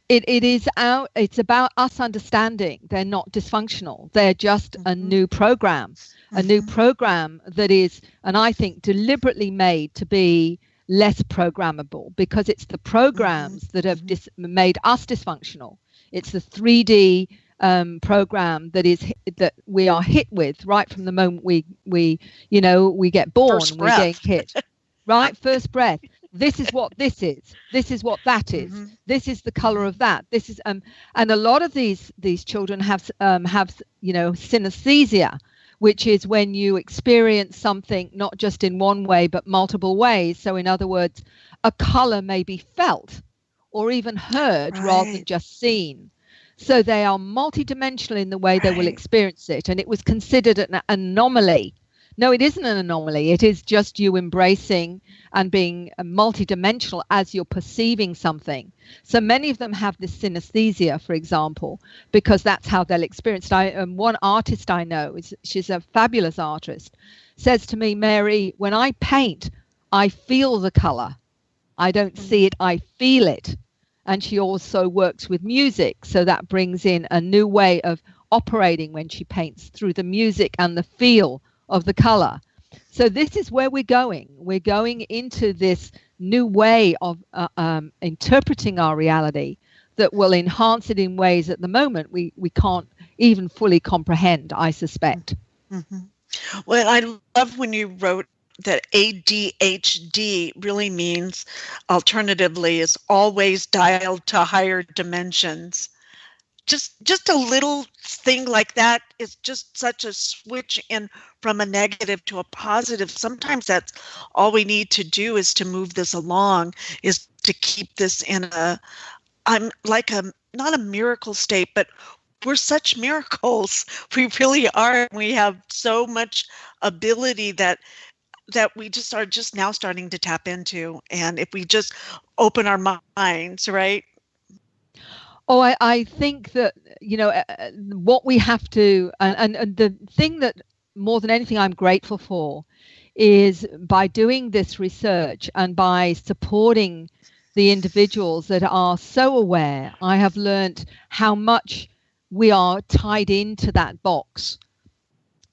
It's about us understanding they're not dysfunctional. They're just a new program, a new program that is, and I think deliberately made to be less programmable, because it's the programs that have made us dysfunctional. It's the 3D program that we are hit with right from the moment we get born. We get hit, right? First breath. This is what this is. This is what that is. This is the color of that. This is and a lot of these children have synesthesia, which is when you experience something not just in one way, but multiple ways. So in other words, a color may be felt or even heard rather than just seen. So they are multidimensional in the way they will experience it. And it was considered an anomaly. No, it isn't an anomaly. It is just you embracing and being multidimensional as you're perceiving something. So many of them have this synesthesia, for example, because that's how they'll experience it. One artist I know, she's a fabulous artist, says to me, Mary, when I paint, I feel the color. I don't see it, I feel it. And she also works with music. So that brings in a new way of operating when she paints, through the music and the feel of the color. So this is where we're going. We're going into this new way of interpreting our reality that will enhance it in ways at the moment we can't even fully comprehend, I suspect. Well, I love when you wrote that ADHD really means, alternatively, is always dialed to higher dimensions. Just a little thing like that is just such a switch in from a negative to a positive. Sometimes that's all we need to do, is to move this along, is to keep this in not a miracle state, but we're such miracles. We really are. We have so much ability that we just are just now starting to tap into. And if we just open our minds, right? Oh, I think that, what we have to, and the thing that more than anything I'm grateful for, is by doing this research and by supporting the individuals that are so aware, I have learned how much we are tied into that box.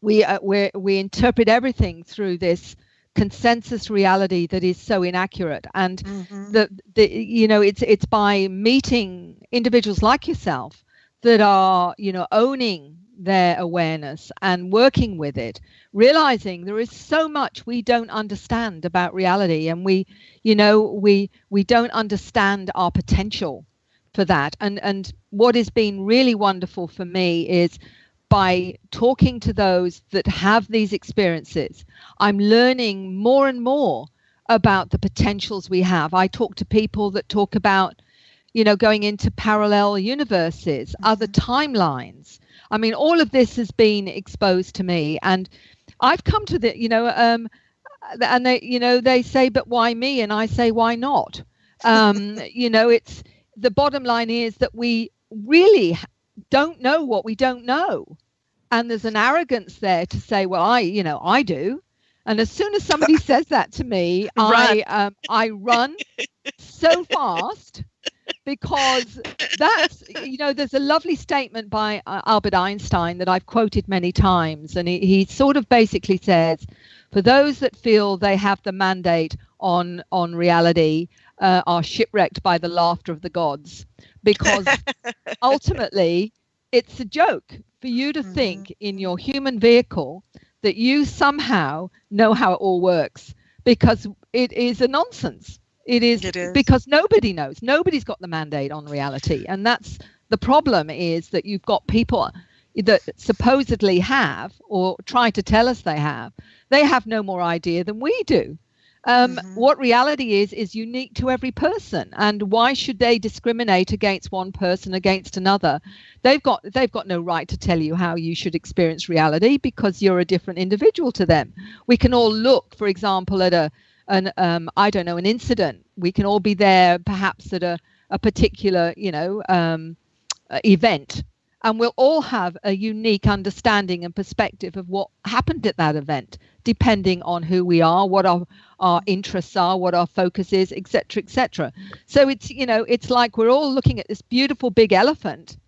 We interpret everything through this consensus reality that is so inaccurate, and it's by meeting individuals like yourself that are owning their awareness and working with it, realizing there is so much we don't understand about reality, and we don't understand our potential for that. And what has been really wonderful for me is by talking to those that have these experiences, I'm learning more and more about the potentials we have. I talk to people that talk about, going into parallel universes, other timelines. I mean, all of this has been exposed to me, and I've come to the, and they say, but why me? And I say, why not? It's the bottom line is that we really don't know what we don't know. And there's an arrogance there to say, well, I do. And as soon as somebody says that to me, I run so fast, because that's, there's a lovely statement by Albert Einstein that I've quoted many times. And he sort of basically says, for those that feel they have the mandate on reality, are shipwrecked by the laughter of the gods, because ultimately it's a joke for you to think in your human vehicle that you somehow know how it all works, because it is a nonsense. It is because nobody knows. Nobody's got the mandate on reality. And that's the problem, is that you've got people that supposedly have, or try to tell us they have no more idea than we do. What reality is unique to every person, and why should they discriminate against one person against another? They've got no right to tell you how you should experience reality, because you're a different individual to them. We can all look, for example, at an incident. We can all be there perhaps at a particular event, and we'll all have a unique understanding and perspective of what happened at that event, depending on who we are, what our interests are, what our focus is, etc., etc. So it's like we're all looking at this beautiful big elephant.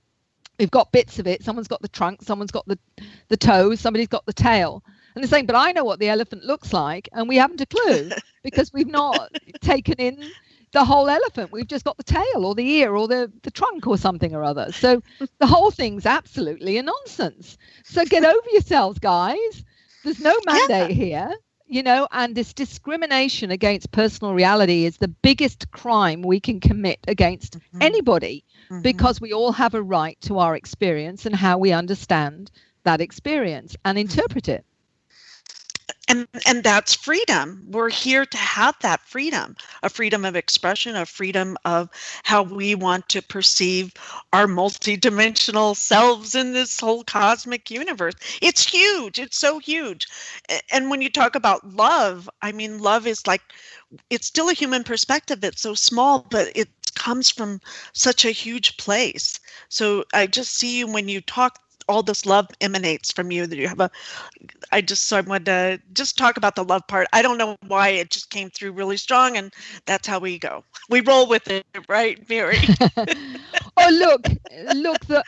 We've got bits of it. Someone's got the trunk, someone's got the toes, somebody's got the tail. And they're saying, but I know what the elephant looks like, and we haven't a clue, because we've not taken in the whole elephant. We've just got the tail or the ear or the trunk or something or other. So the whole thing's absolutely a nonsense. So get over yourselves, guys. There's no mandate here, and this discrimination against personal reality is the biggest crime we can commit against anybody, because we all have a right to our experience and how we understand that experience and interpret it. And that's freedom. We're here to have that freedom, a freedom of expression, a freedom of how we want to perceive our multidimensional selves in this whole cosmic universe. It's huge. It's so huge. And when you talk about love, I mean, love is like, it's still a human perspective. It's so small, but it comes from such a huge place. So I just see you when you talk, all this love emanates from you, that you have I want to just talk about the love part. I don't know why it just came through really strong, and that's how we go. We roll with it, right, Mary? look,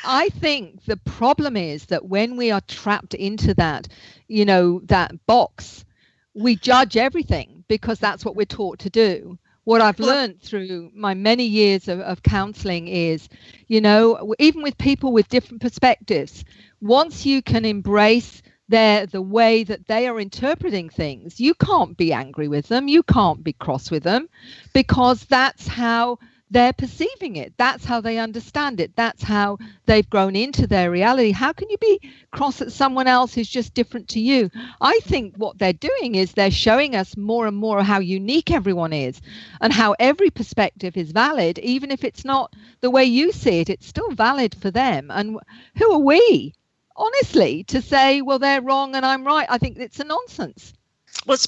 I think the problem is that when we are trapped into that, that box, we judge everything, because that's what we're taught to do. What I've learned through my many years of counseling is, even with people with different perspectives, once you can embrace the way that they are interpreting things, you can't be angry with them. You can't be cross with them, because that's how they're perceiving it. That's how they understand it. That's how they've grown into their reality. How can you be cross at someone else who's just different to you? I think what they're doing is they're showing us more and more how unique everyone is, and how every perspective is valid. Even if it's not the way you see it, it's still valid for them. And who are we, honestly, to say, well, they're wrong and I'm right? I think it's a nonsense. Well,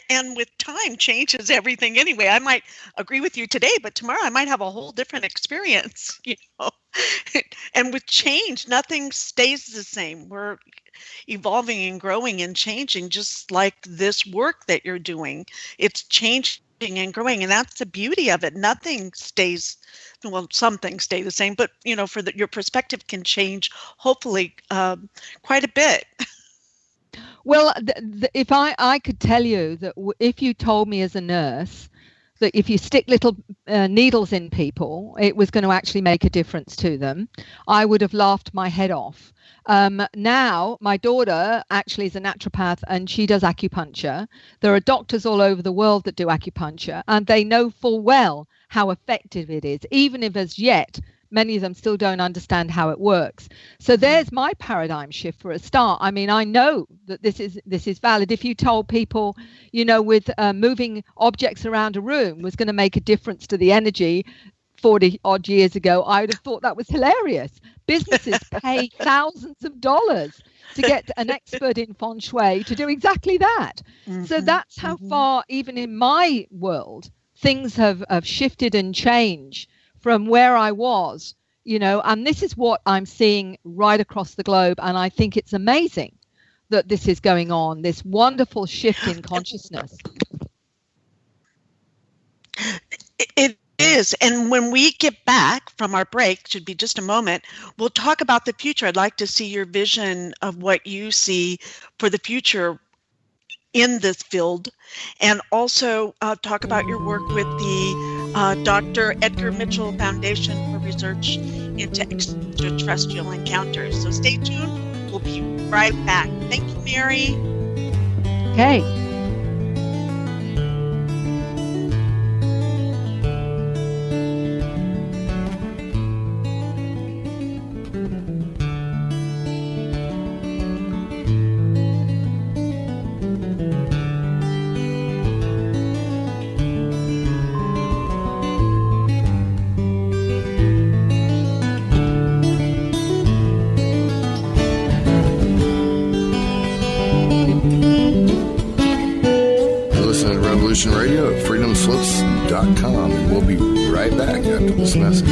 and with time changes everything anyway. I might agree with you today, but tomorrow I might have a whole different experience, And with change, nothing stays the same. We're evolving and growing and changing, just like this work that you're doing. It's changing and growing, and that's the beauty of it. Nothing stays, well, some things stay the same, but your perspective can change, hopefully, quite a bit. Well, if I could tell you that if you told me as a nurse that if you stick little needles in people, it was going to actually make a difference to them, I would have laughed my head off. Now, my daughter actually is a naturopath and she does acupuncture. There are doctors all over the world that do acupuncture, and they know full well how effective it is, even if as yet many of them still don't understand how it works. So there's my paradigm shift for a start. I mean, I know that this is valid. If you told people, with moving objects around a room was going to make a difference to the energy 40 odd years ago, I would have thought that was hilarious. Businesses pay thousands of dollars to get an expert in feng shui to do exactly that. So that's how far, even in my world, things have shifted and changed from where I was, and this is what I'm seeing right across the globe. And I think it's amazing that this is going on, this wonderful shift in consciousness. It is. And when we get back from our break, should be just a moment, we'll talk about the future. I'd like to see your vision of what you see for the future in this field, and also talk about your work with the Dr. Edgar Mitchell Foundation for Research into Extraterrestrial Encounters. So stay tuned. We'll be right back. Thank you, Mary. Okay. Radio at freedomslips.com, and we'll be right back after this message.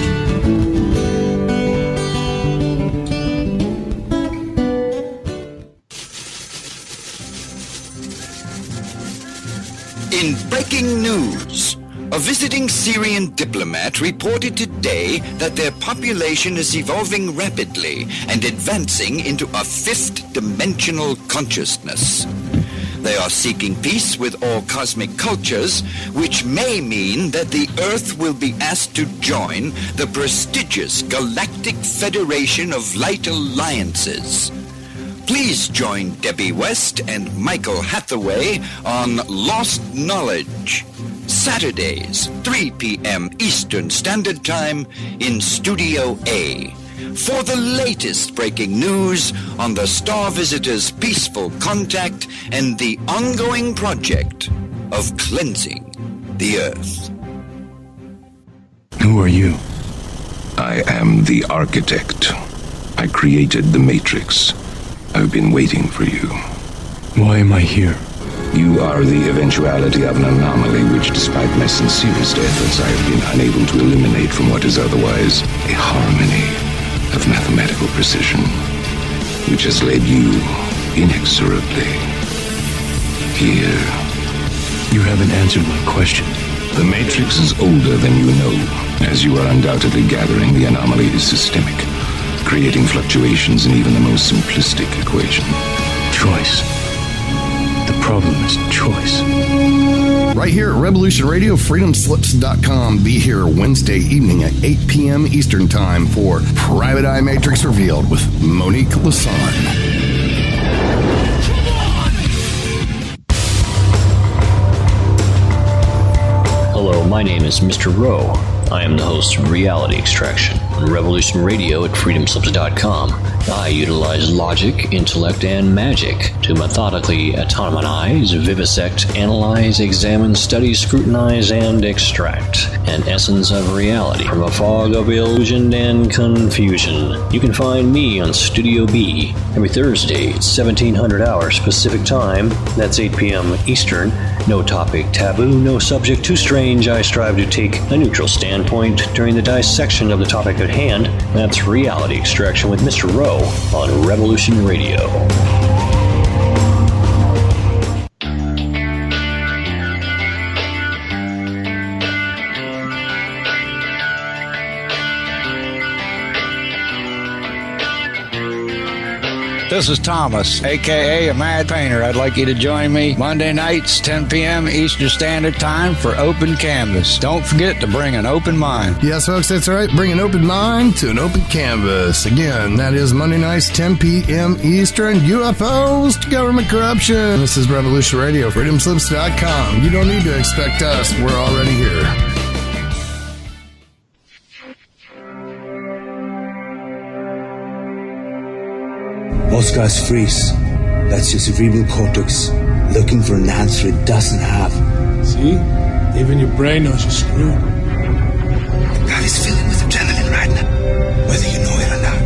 In breaking news, a visiting Syrian diplomat reported today that their population is evolving rapidly and advancing into a fifth-dimensional consciousness. They are seeking peace with all cosmic cultures, which may mean that the Earth will be asked to join the prestigious Galactic Federation of Light Alliances. Please join Debbie West and Michael Hathaway on Lost Knowledge, Saturdays, 3 p.m. Eastern Standard Time in Studio A, for the latest breaking news on the Star Visitors' peaceful contact and the ongoing project of cleansing the Earth. Who are you? I am the architect. I created the Matrix. I've been waiting for you. Why am I here? You are the eventuality of an anomaly which, despite my sincerest efforts, I have been unable to eliminate from what is otherwise a harmony of mathematical precision, which has led you inexorably here. You haven't answered my question. The Matrix is older than you know. As you are undoubtedly gathering, the anomaly is systemic, creating fluctuations in even the most simplistic equation. Choice. The problem is choice. Right here at Revolution Radio, freedomslips.com. Be here Wednesday evening at 8 p.m. Eastern Time for Private Eye Matrix Revealed with Monique Lassarne. Hello, my name is Mr. Rowe. I am the host of Reality Extraction on Revolution Radio at freedomslips.com. I utilize logic, intellect, and magic to methodically autonomize, vivisect, analyze, examine, study, scrutinize, and extract an essence of reality from a fog of illusion and confusion. You can find me on Studio B every Thursday at 1700 hours Pacific Time. That's 8 p.m. Eastern. No topic taboo, no subject too strange. I strive to take a neutral standpoint during the dissection of the topic at hand. That's Reality Extraction with Mr. Rowe on Revolution Radio. This is Thomas, a.k.a. a Mad Painter. I'd like you to join me Monday nights, 10 p.m. Eastern Standard Time for Open Canvas. Don't forget to bring an open mind. Yes, folks, that's right. Bring an open mind to an open canvas. Again, that is Monday nights, 10 p.m. Eastern. UFOs to government corruption. This is Revolution Radio, freedomslips.com. You don't need to expect us. We're already here. Most guys freeze. That's your cerebral cortex looking for an answer it doesn't have. See? Even your brain knows you're screwed. The body's filling with adrenaline right now, whether you know it or not.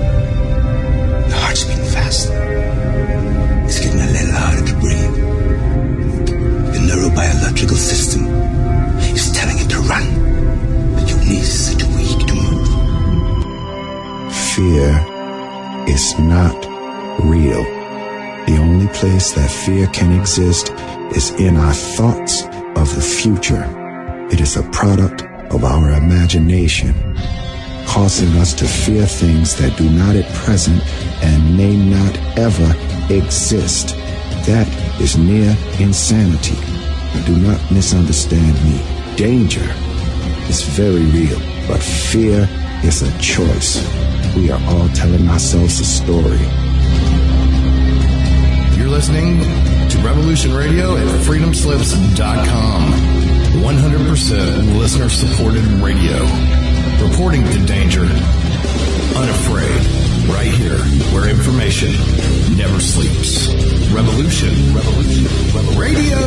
Your heart's beating fast. It's getting a little harder to breathe. The neurobiological system is telling it to run, but your knees are too weak to move. Fear is not real. The only place that fear can exist is in our thoughts of the future. It is a product of our imagination, causing us to fear things that do not at present and may not ever exist. That is near insanity. Do not misunderstand me. Danger is very real, but fear is a choice. We are all telling ourselves a story. You're listening to Revolution Radio at freedomslips.com. 100% listener-supported radio. Reporting to danger. Unafraid. Right here, where information never sleeps. Revolution Radio.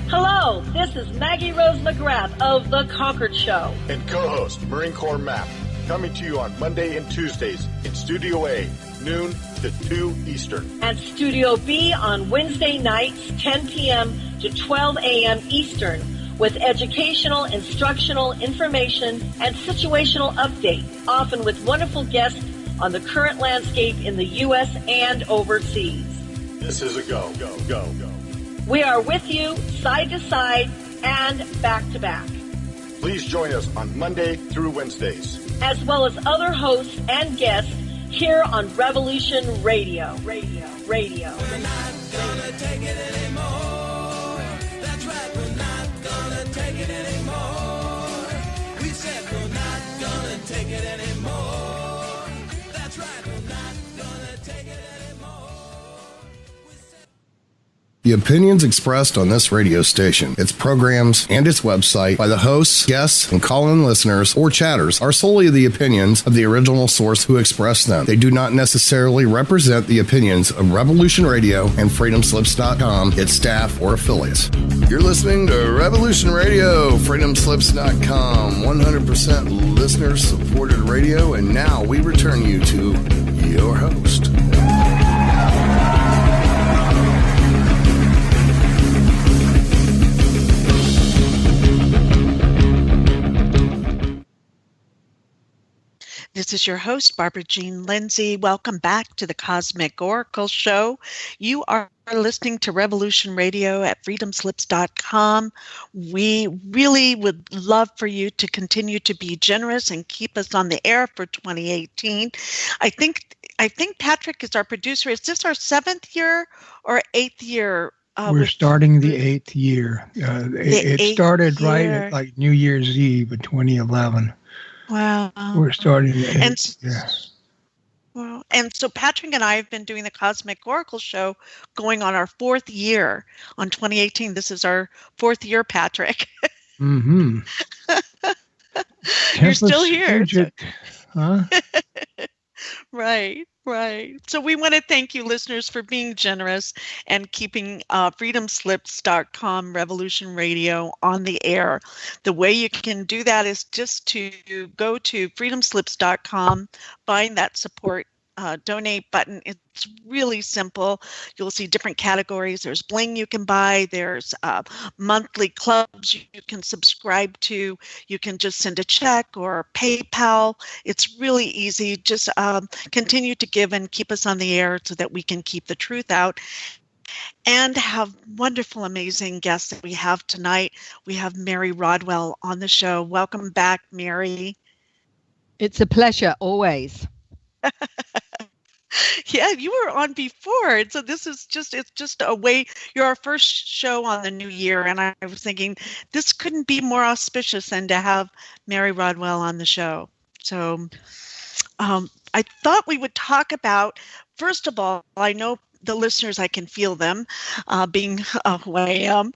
Hello, this is Maggie Rose McGrath of The Concord Show. And co-host Marine Corps Map, coming to you on Monday and Tuesdays in Studio A, noon to 2 Eastern. And Studio B on Wednesday nights, 10 p.m. to 12 a.m. Eastern, with educational, instructional, information, and situational updates, often with wonderful guests on the current landscape in the U.S. and overseas. This is a go. We are with you, side to side, and back to back. Please join us on Monday through Wednesdays, as well as other hosts and guests here on Revolution Radio. We're not gonna take it anymore. That's right, we're not gonna take it anymore. We said we're not gonna take it anymore. That's right, we're not gonna take it anymore. The opinions expressed on this radio station, its programs, and its website by the hosts, guests, and call-in listeners or chatters are solely the opinions of the original source who expressed them. They do not necessarily represent the opinions of Revolution Radio and freedomslips.com, its staff, or affiliates. You're listening to Revolution Radio, freedomslips.com, 100% listener-supported radio, and now we return you to your host. This is your host, Barbara Jean Lindsey. Welcome back to the Cosmic Oracle Show. You are listening to Revolution Radio at freedomslips.com. We really would love for you to continue to be generous and keep us on the air for 2018. I think Patrick is our producer. Is this our 7th year or 8th year? We're starting the 8th year. It started right at like New Year's Eve in 2011. Wow. We're starting the 8th. Well, and so Patrick and I have been doing the Cosmic Oracle Show going on our 4th year on 2018. This is our 4th year, Patrick. Mm-hmm. You're still here. Huh? Right. So we want to thank you, listeners, for being generous and keeping freedomslips.com Revolution Radio on the air. The way you can do that is just to go to freedomslips.com, find that support donate button. It's really simple. You'll see different categories. There's bling you can buy. There's monthly clubs you can subscribe to. You can just send a check or PayPal. It's really easy. Just continue to give and keep us on the air so that we can keep the truth out. and have wonderful, amazing guests that we have tonight. We have Mary Rodwell on the show. Welcome back, Mary. It's a pleasure, always. Yeah, you were on before. So this is it's just a way. You're our first show on the new year. And I was thinking this couldn't be more auspicious than to have Mary Rodwell on the show. So I thought we would talk about, first of all, I know the listeners, I can feel them being who I am,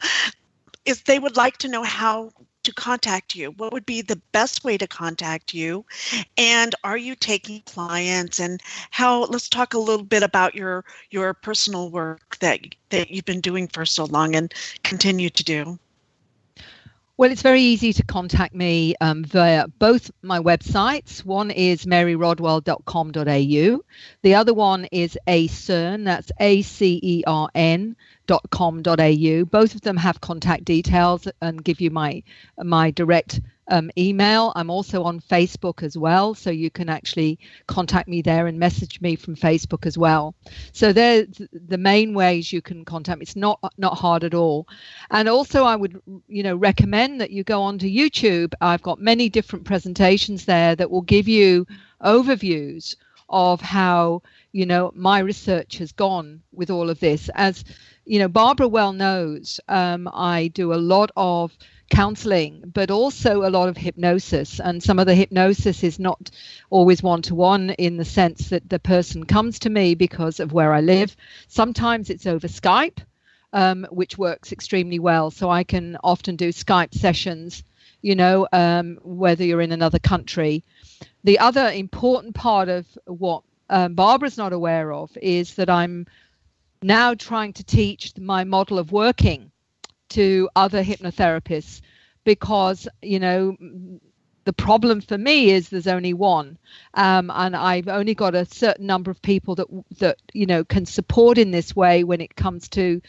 is they would like to know how to contact you. What would be the best way to contact you? And are you taking clients? And let's talk a little bit about your personal work that you've been doing for so long and continue to do. Well, it's very easy to contact me via both my websites. One is maryrodwell.com.au. The other one is acern, that's acern.com.au. Both of them have contact details and give you my direct email. I'm also on Facebook as well, so you can actually contact me there and message me from Facebook as well. So they're the main ways you can contact me. It's not hard at all. And also I would recommend that you go onto YouTube. I've got many different presentations there that will give you overviews of how my research has gone with all of this. As Barbara well knows, I do a lot of counseling, but also a lot of hypnosis. And some of the hypnosis is not always one-to-one in the sense that the person comes to me because of where I live. Sometimes it's over Skype, which works extremely well. So I can often do Skype sessions, whether you're in another country. The other important part of what Barbara's not aware of is that I'm now trying to teach my model of working to other hypnotherapists, because the problem for me is there's only one, and I've only got a certain number of people that can support in this way when it comes to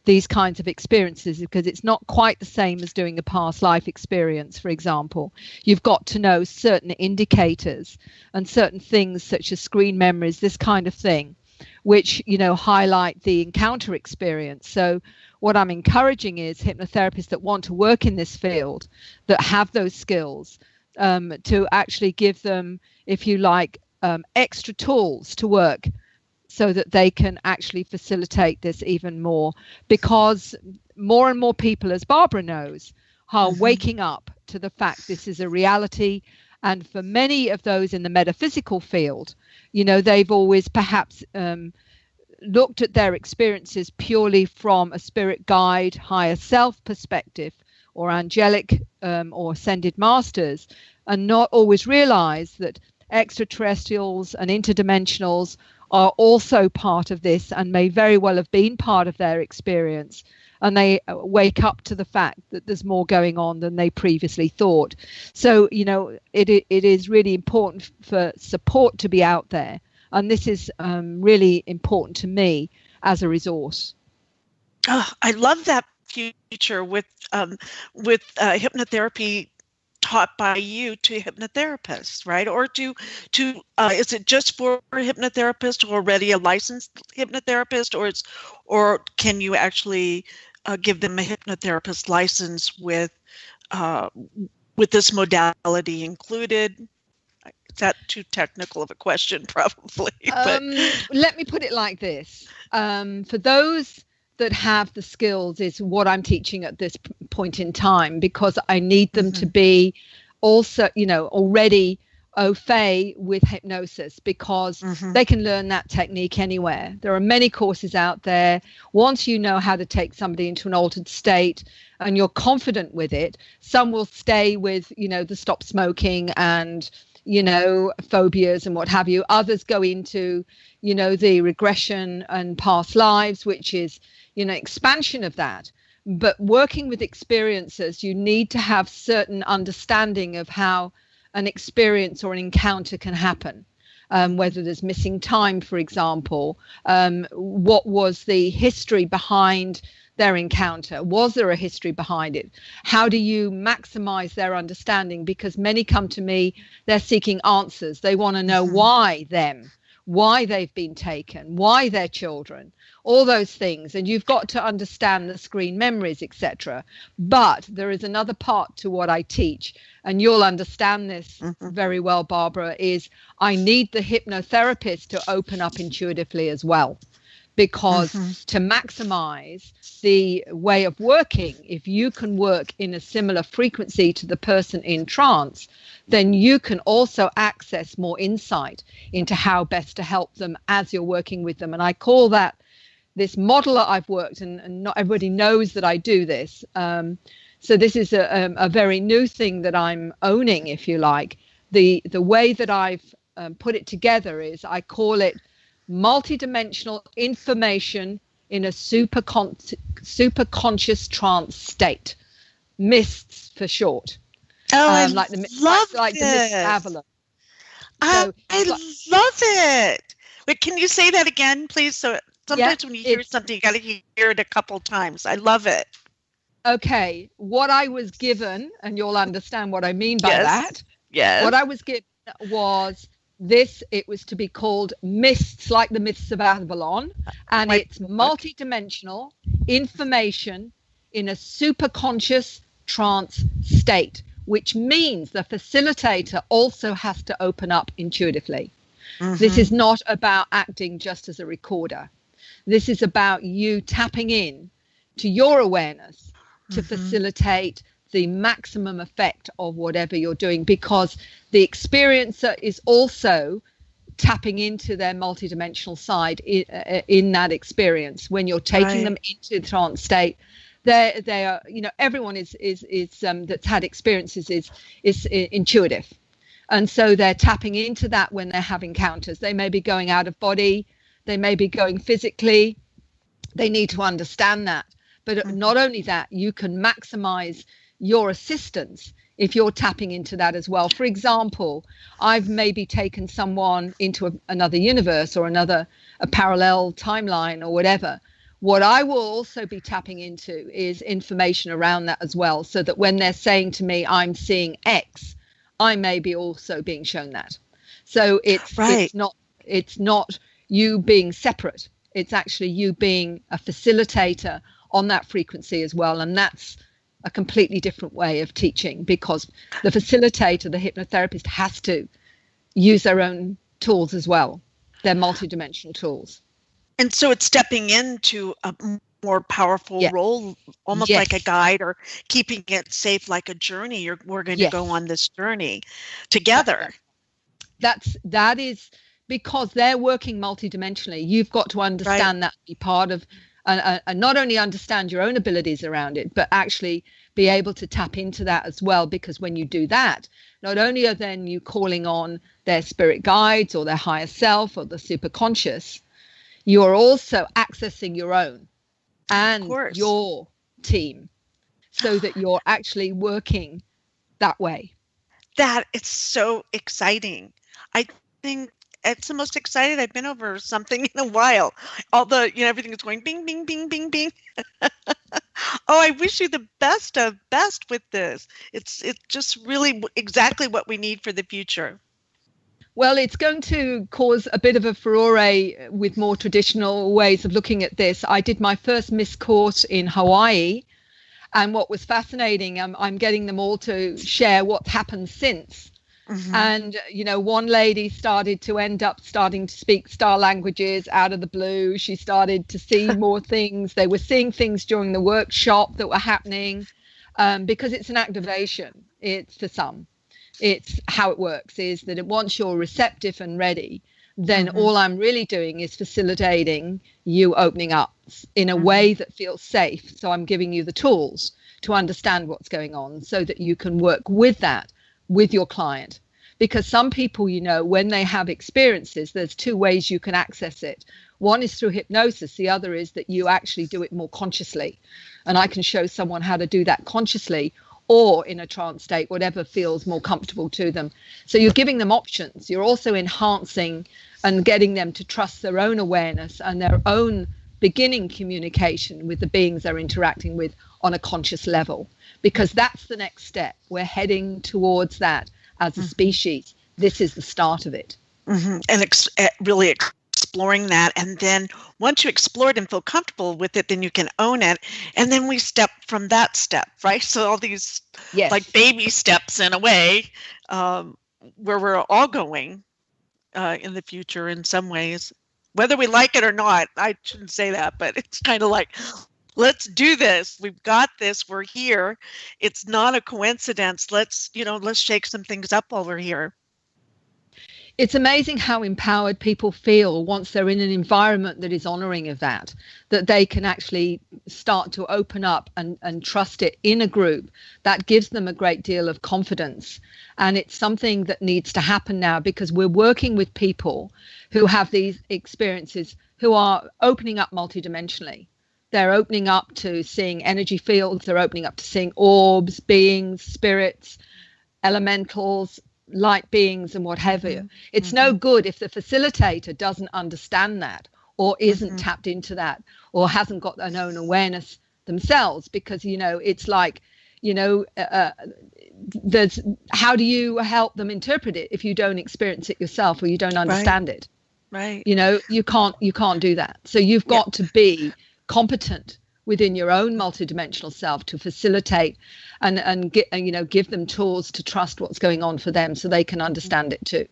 these kinds of experiences, because it's not quite the same as doing a past life experience. For example, you've got to know certain indicators and certain things such as screen memories, this kind of thing, which highlight the encounter experience. So what I'm encouraging is hypnotherapists that want to work in this field, that have those skills, to actually give them, if you like, extra tools to work so that they can actually facilitate this even more. Because more and more people, as Barbara knows, are waking up to the fact this is a reality. And for many of those in the metaphysical field, they've always perhaps looked at their experiences purely from a spirit guide, higher self perspective, or angelic or ascended masters, and not always realized that extraterrestrials and interdimensionals are also part of this and may very well have been part of their experience. And they wake up to the fact that there's more going on than they previously thought. So, it is really important for support to be out there. And this is really important to me as a resource. Oh, I love that future with hypnotherapy taught by you to hypnotherapists, right? Or is it just for hypnotherapists who are already a licensed hypnotherapist, or can you actually give them a hypnotherapist license with this modality included? Is that too technical of a question, probably? But let me put it like this. For those that have the skills is what I'm teaching at this point in time, because I need them to be also, already au fait with hypnosis, because they can learn that technique anywhere. There are many courses out there. Once you know how to take somebody into an altered state and you're confident with it, some will stay with, the stop smoking and, phobias and what have you. Others go into, the regression and past lives, which is, expansion of that. But working with experiencers, you need to have certain understanding of how an experience or an encounter can happen, whether there's missing time, for example, what was the history behind their encounter? Was there a history behind it? How do you maximize their understanding? Because many come to me, they're seeking answers. They want to know why them. why they've been taken, why they're children, all those things. And you've got to understand the screen memories, etc. But there is another part to what I teach, and you'll understand this very well, Barbara, is I need the hypnotherapist to open up intuitively as well. Because to maximize the way of working, if you can work in a similar frequency to the person in trance, then you can also access more insight into how best to help them as you're working with them. And I call that this model that I've worked, and not everybody knows that I do this. So this is a very new thing that I'm owning, if you like. The way that I've put it together is I call it multidimensional information in a super conscious trance state, MISTS for short. Oh, like the Mist Avalon. I love it. Wait, can you say that again, please? So sometimes when you hear something, you got to hear it a couple times. I love it. Okay, what I was given, and you'll understand what I mean by that. Yes. What I was given was this. It was to be called MISTS, like the Mists of Avalon, and it's multidimensional information in a super conscious trance state, which means the facilitator also has to open up intuitively. This is not about acting just as a recorder. This is about you tapping in to your awareness to facilitate the maximum effect of whatever you're doing, because the experiencer is also tapping into their multidimensional side in that experience. When you're taking them into the trance state, they are, you know, everyone is that's had experiences is intuitive, and so they're tapping into that when they're having encounters. They may be going out of body, they may be going physically. They need to understand that. But not only that, you can maximize your assistance if you're tapping into that as well. For example, I've maybe taken someone into another universe or a parallel timeline or whatever. What I will also be tapping into is information around that as well, so that when they're saying to me, I'm seeing X, I may be also being shown that. So it's not you being separate. It's actually you being a facilitator on that frequency as well. And that's a completely different way of teaching, because the facilitator, the hypnotherapist, has to use their own tools as well, their multidimensional tools. And so it's stepping into a more powerful role, almost like a guide, or keeping it safe like a journey. We're going to go on this journey together. That is because they're working multidimensionally. You've got to understand that, be part of, and not only understand your own abilities around it, but actually be able to tap into that as well. Because when you do that, not only are then you calling on their spirit guides or their higher self or the superconscious, you are also accessing your own and your team, so that you're actually working that way. That it's so exciting. I think it's the most excited I've been over something in a while. Although, everything is going bing, bing, bing, bing, bing. Oh, I wish you the best of best with this. It's just really exactly what we need for the future. Well, it's going to cause a bit of a furore with more traditional ways of looking at this. I did my first MIST course in Hawaii, and what was fascinating, I'm getting them all to share what happened since. And, one lady starting to speak star languages out of the blue. She started to see more things. They were seeing things during the workshop that were happening, because it's an activation. It's for some. It's how it works is that once you're receptive and ready, then all I'm really doing is facilitating you opening up in a way that feels safe. So I'm giving you the tools to understand what's going on so that you can work with that with your client. Because some people, when they have experiences, there's two ways you can access it. One is through hypnosis. The other is that you actually do it more consciously. And I can show someone how to do that consciously, or in a trance state, whatever feels more comfortable to them. So you're giving them options. You're also enhancing and getting them to trust their own awareness and their own beginning communication with the beings they're interacting with on a conscious level, because that's the next step. We're heading towards that as a species. This is the start of it. And really exploring that. And then once you explore it and feel comfortable with it, then you can own it. And then we step from that step, right? So all these like baby steps in a way, where we're all going in the future in some ways, whether we like it or not. I shouldn't say that, but it's kind of like, let's do this. We've got this. We're here. It's not a coincidence. Let's shake some things up while we're here. It's amazing how empowered people feel once they're in an environment that is honoring of that they can actually start to open up and trust it in a group. That gives them a great deal of confidence. And it's something that needs to happen now, because we're working with people who have these experiences, who are opening up multidimensionally. They're opening up to seeing energy fields. They're opening up to seeing orbs, beings, spirits, elementals, light beings, and what have you. It's no good if the facilitator doesn't understand that, or isn't tapped into that, or hasn't got their own awareness themselves, because it's like, there's, how do you help them interpret it if you don't experience it yourself, or you don't understand it? Right. You can't do that. So you've got to be competent within your own multidimensional self to facilitate and give them tools to trust what's going on for them, so they can understand it too.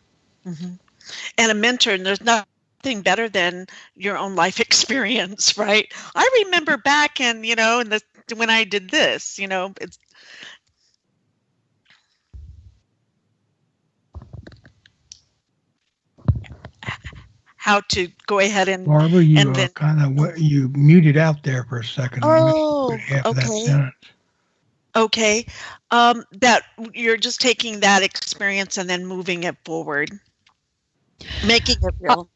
And a mentor, and there's nothing better than your own life experience, right? I remember back when I did this, it's how to go ahead and Barbara, you muted out there for a second. Oh, half of that sentence. Okay. That you're just taking that experience and then moving it forward, making it real.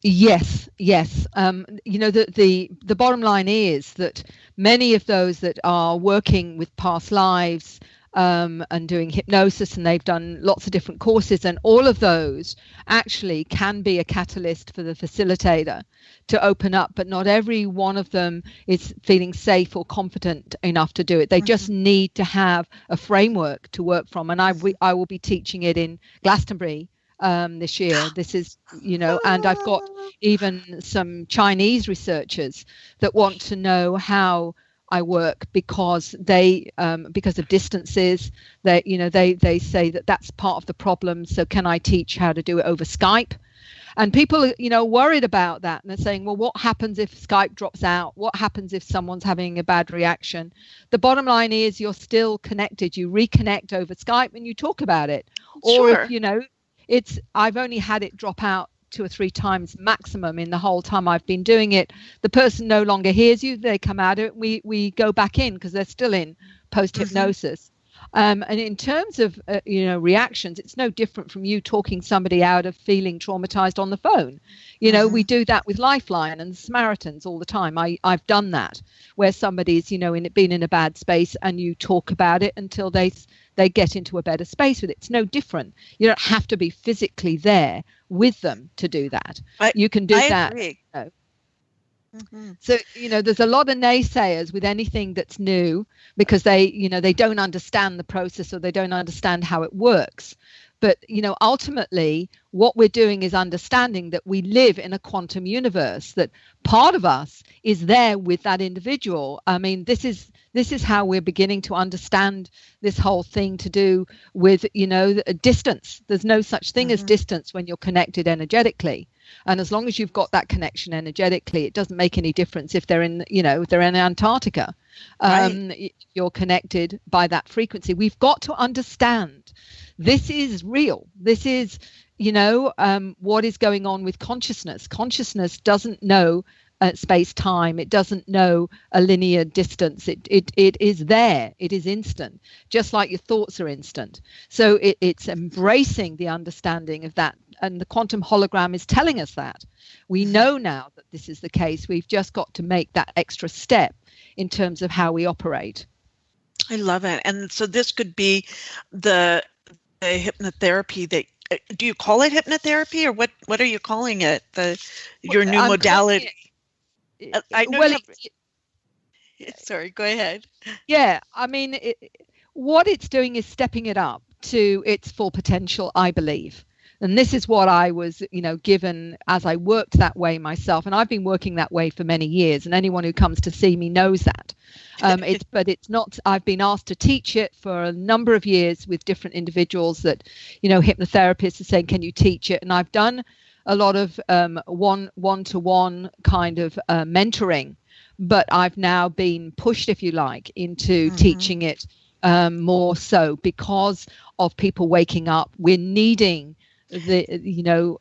Yes. The bottom line is that many of those that are working with past lives and doing hypnosis, and they've done lots of different courses, and all of those actually can be a catalyst for the facilitator to open up, but not every one of them is feeling safe or confident enough to do it. They just need to have a framework to work from, and I will be teaching it in Glastonbury this year. This is, and I've got even some Chinese researchers that want to know how I work, because because of distances, they say that that's part of the problem. So can I teach how to do it over Skype? And people are, worried about that. And they're saying, well, what happens if Skype drops out? What happens if someone's having a bad reaction? The bottom line is you're still connected. You reconnect over Skype and you talk about it. Or if, I've only had it drop out 2 or 3 times maximum in the whole time I've been doing it. The person no longer hears you. They come out of it. We go back in because they're still in post hypnosis. And in terms of reactions, it's no different from you talking somebody out of feeling traumatized on the phone. We do that with Lifeline and Samaritans all the time. I've done that where somebody's been in a bad space, and you talk about it until they get into a better space with it. It's no different. You don't have to be physically there with them to do that. You can do that. Agree. So there's a lot of naysayers with anything that's new, because they don't understand the process, or they don't understand how it works. But ultimately what we're doing is understanding that we live in a quantum universe, that part of us is there with that individual. I mean, this is how we're beginning to understand this whole thing to do with distance. There's no such thing as distance when you're connected energetically. And as long as you've got that connection energetically, it doesn't make any difference if they're in, if they're in Antarctica. You're connected by that frequency. We've got to understand this is real. This is, what is going on with consciousness. Consciousness doesn't know space-time. It doesn't know a linear distance. It is there. It is instant, just like your thoughts are instant. So it's embracing the understanding of that. And the quantum hologram is telling us that. We know now that this is the case. We've just got to make that extra step in terms of how we operate. I love it. And so this could be the hypnotherapy that, do you call it hypnotherapy, or what are you calling it? Your new modality? I know. Sorry, go ahead. Yeah, I mean, what it's doing is stepping it up to its full potential, I believe. And this is what I was, given as I worked that way myself. And I've been working that way for many years. And anyone who comes to see me knows that. But it's not, I've been asked to teach it for a number of years with different individuals that, hypnotherapists are saying, can you teach it? And I've done a lot of one-to-one kind of mentoring, but I've now been pushed, if you like, into teaching it more so because of people waking up. We're needing the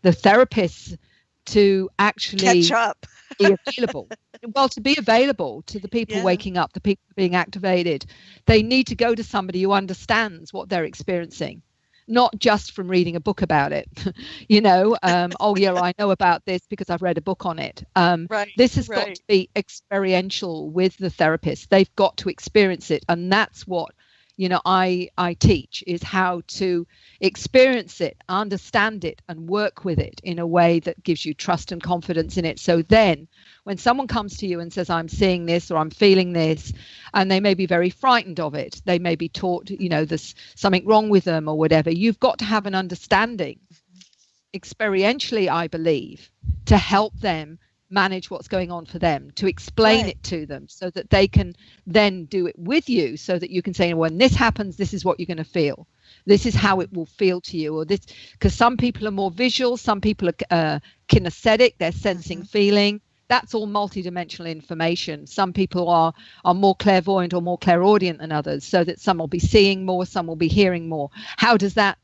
therapists to actually catch up. Be available. Well, to be available to the people waking up, the people being activated, they need to go to somebody who understands what they're experiencing, not just from reading a book about it. Oh yeah, I know about this because I've read a book on it. This has got to be experiential with the therapist. They've got to experience it, and that's what I teach, is how to experience it, understand it, and work with it in a way that gives you trust and confidence in it. So then when someone comes to you and says, I'm seeing this or I'm feeling this, and they may be very frightened of it, they may be taught, there's something wrong with them or whatever, you've got to have an understanding experientially, I believe, to help them manage what's going on for them, to explain it to them so that they can then do it with you, so that you can say, when this happens, this is what you're going to feel. This is how it will feel to you. Or this, because some people are more visual, some people are kinesthetic, they're sensing, feeling. That's all multidimensional information. Some people are more clairvoyant or more clairaudient than others, so that some will be seeing more, some will be hearing more. How does that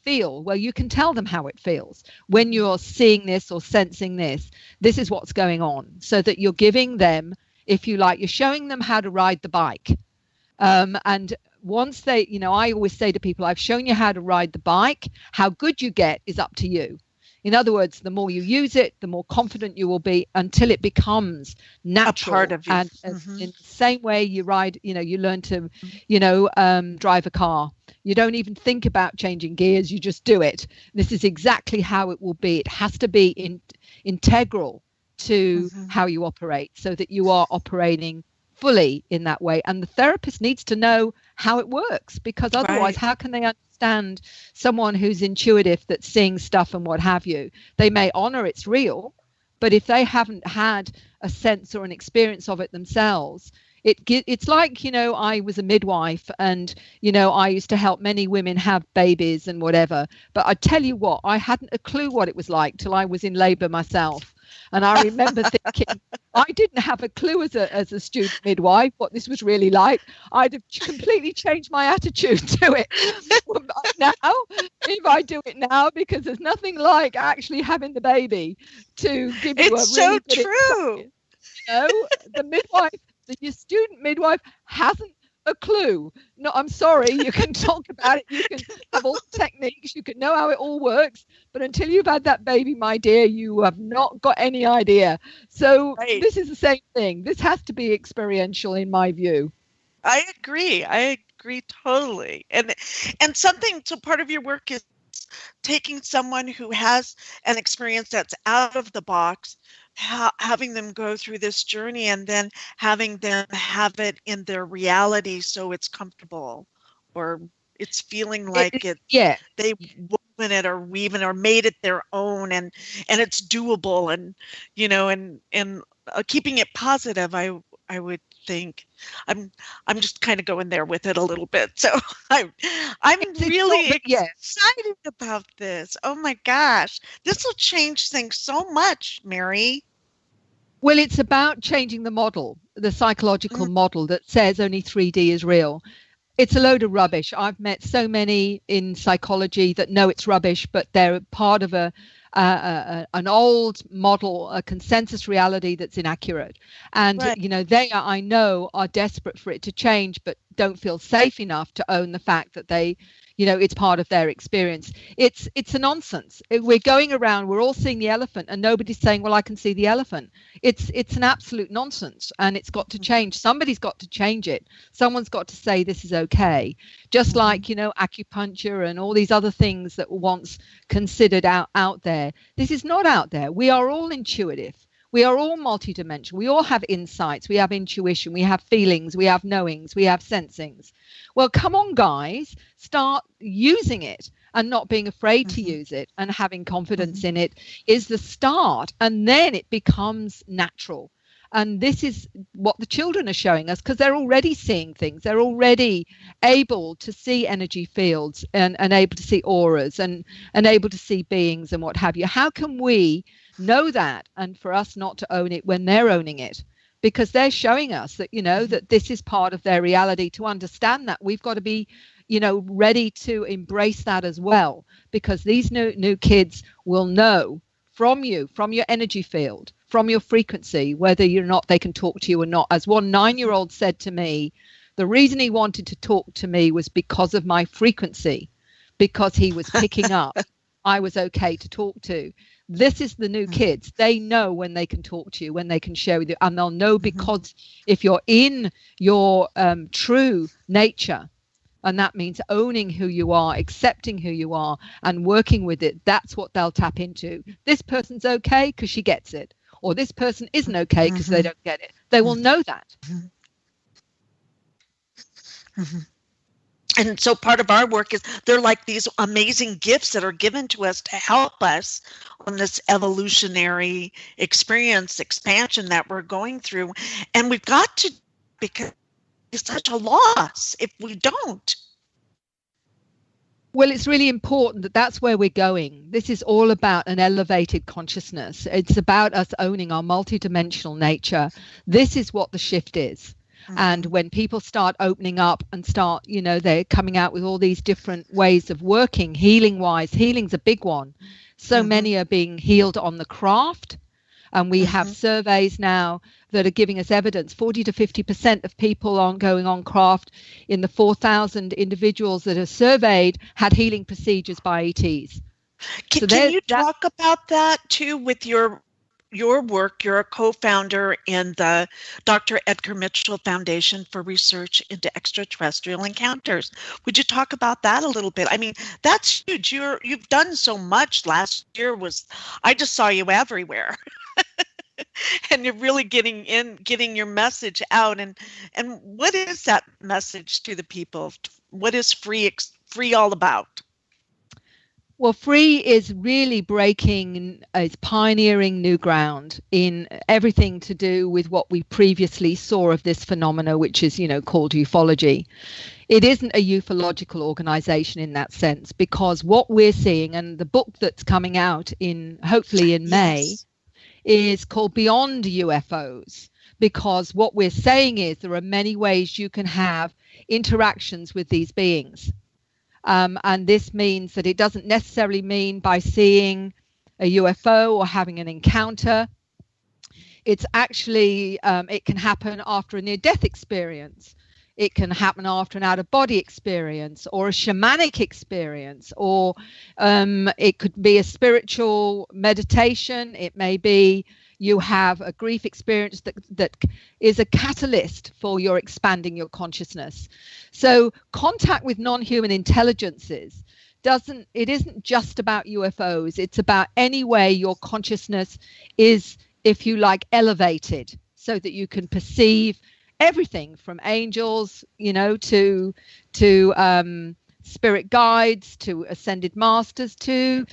feel? Well, you can tell them how it feels when you're seeing this or sensing this. This is what's going on, so that you're giving them, if you like, you're showing them how to ride the bike. And once they, I always say to people, I've shown you how to ride the bike. How good you get is up to you. In other words, the more you use it, the more confident you will be, until it becomes natural. A part of you. And in the same way you ride, you learn to, drive a car. You don't even think about changing gears. You just do it. This is exactly how it will be. It has to be integral to how you operate, so that you are operating fully in that way. And the therapist needs to know how it works, because otherwise, how can they understand someone who's intuitive, that's seeing stuff and what have you? They may honor it's real, but if they haven't had a sense or an experience of it themselves, it's like, I was a midwife, and, I used to help many women have babies and whatever. But I tell you what, I hadn't a clue what it was like till I was in labor myself. And I remember thinking, I didn't have a clue as a student midwife what this was really like. I'd have completely changed my attitude to it. Now, if I do it now, because there's nothing like actually having the baby to give you a really It's so good true. The midwife, your student midwife hasn't a clue. No, I'm sorry. You can talk about it. You can have all the techniques. You can know how it all works. But until you've had that baby, my dear, you have not got any idea. So this is the same thing. This has to be experiential, in my view. I agree totally. And something, so part of your work is taking someone who has an experience that's out of the box, having them go through this journey, and then having them have it in their reality, so it's comfortable, or it's feeling like they woven it or weaving or made it their own, and it's doable, and and keeping it positive. I would think I'm just kind of going there with it a little bit. So I'm really excited about this. Oh my gosh, this will change things so much, Mary. Well, it's about changing the model, the psychological model that says only 3D is real. It's a load of rubbish. I've met so many in psychology that know it's rubbish, but they're part of an old model, a consensus reality that's inaccurate. And, they are, I know, are desperate for it to change, but don't feel safe enough to own the fact that they, it's part of their experience. It's a nonsense. We're going around, we're all seeing the elephant, and nobody's saying, well, I can see the elephant. It's an absolute nonsense, and it's got to change. Somebody's got to change it. Someone's got to say this is okay. Just like, acupuncture and all these other things that were once considered out there. This is not out there. We are all intuitive. We are all multidimensional. We all have insights. We have intuition. We have feelings. We have knowings. We have sensings. Well, come on, guys, start using it and not being afraid to use it and having confidence in it is the start. And then it becomes natural. And this is what the children are showing us, because they're already seeing things. They're already able to see energy fields and able to see auras and able to see beings and what have you. How can we know that and for us not to own it when they're owning it? Because they're showing us that, that this is part of their reality. To understand that, we've got to be, ready to embrace that as well, because these new kids will know from you, from your energy field, from your frequency, whether you're not, they can talk to you or not. As one 9-year-old said to me, the reason he wanted to talk to me was because of my frequency, because he was picking up I was okay to talk to. This is the new kids. They know when they can talk to you, when they can share with you, and they'll know because if you're in your true nature, and that means owning who you are, accepting who you are, and working with it, that's what they'll tap into. This person's okay because she gets it, or this person isn't okay because they don't get it. They will know that. And so part of our work is they're like these amazing gifts that are given to us to help us on this evolutionary experience, expansion that we're going through. And we've got to, because it's such a loss if we don't. Well, it's really important that that's where we're going. This is all about an elevated consciousness. It's about us owning our multidimensional nature. This is what the shift is. And when people start opening up and start, they're coming out with all these different ways of working, healing-wise. Healing's a big one. So many are being healed on the craft. And we have surveys now that are giving us evidence. 40 to 50% of people aren't going on craft. In the 4,000 individuals that are surveyed had healing procedures by ETs. Can you talk about that too with your work? You're a co-founder in the Dr. Edgar Mitchell Foundation for Research into Extraterrestrial Encounters. Would you talk about that a little bit? I mean, that's huge. You've done so much. Last year I just saw you everywhere. And you're really getting your message out. And what is that message to the people? What is free all about? Well, free is really it's pioneering new ground in everything to do with what we previously saw of this phenomena, which is, called ufology. It isn't a ufological organization in that sense, because what we're seeing, and the book that's coming out hopefully in May, is called Beyond UFOs, because what we're saying is there are many ways you can have interactions with these beings. And this means that it doesn't necessarily mean by seeing a UFO or having an encounter. It's actually, it can happen after a near-death experience. It can happen after an out-of-body experience or a shamanic experience, or it could be a spiritual meditation. It may be you have a grief experience that is a catalyst for your expanding your consciousness. So contact with non-human intelligences isn't just about UFOs. It's about any way your consciousness is, if you like, elevated so that you can perceive everything from angels, to spirit guides, to ascended masters, to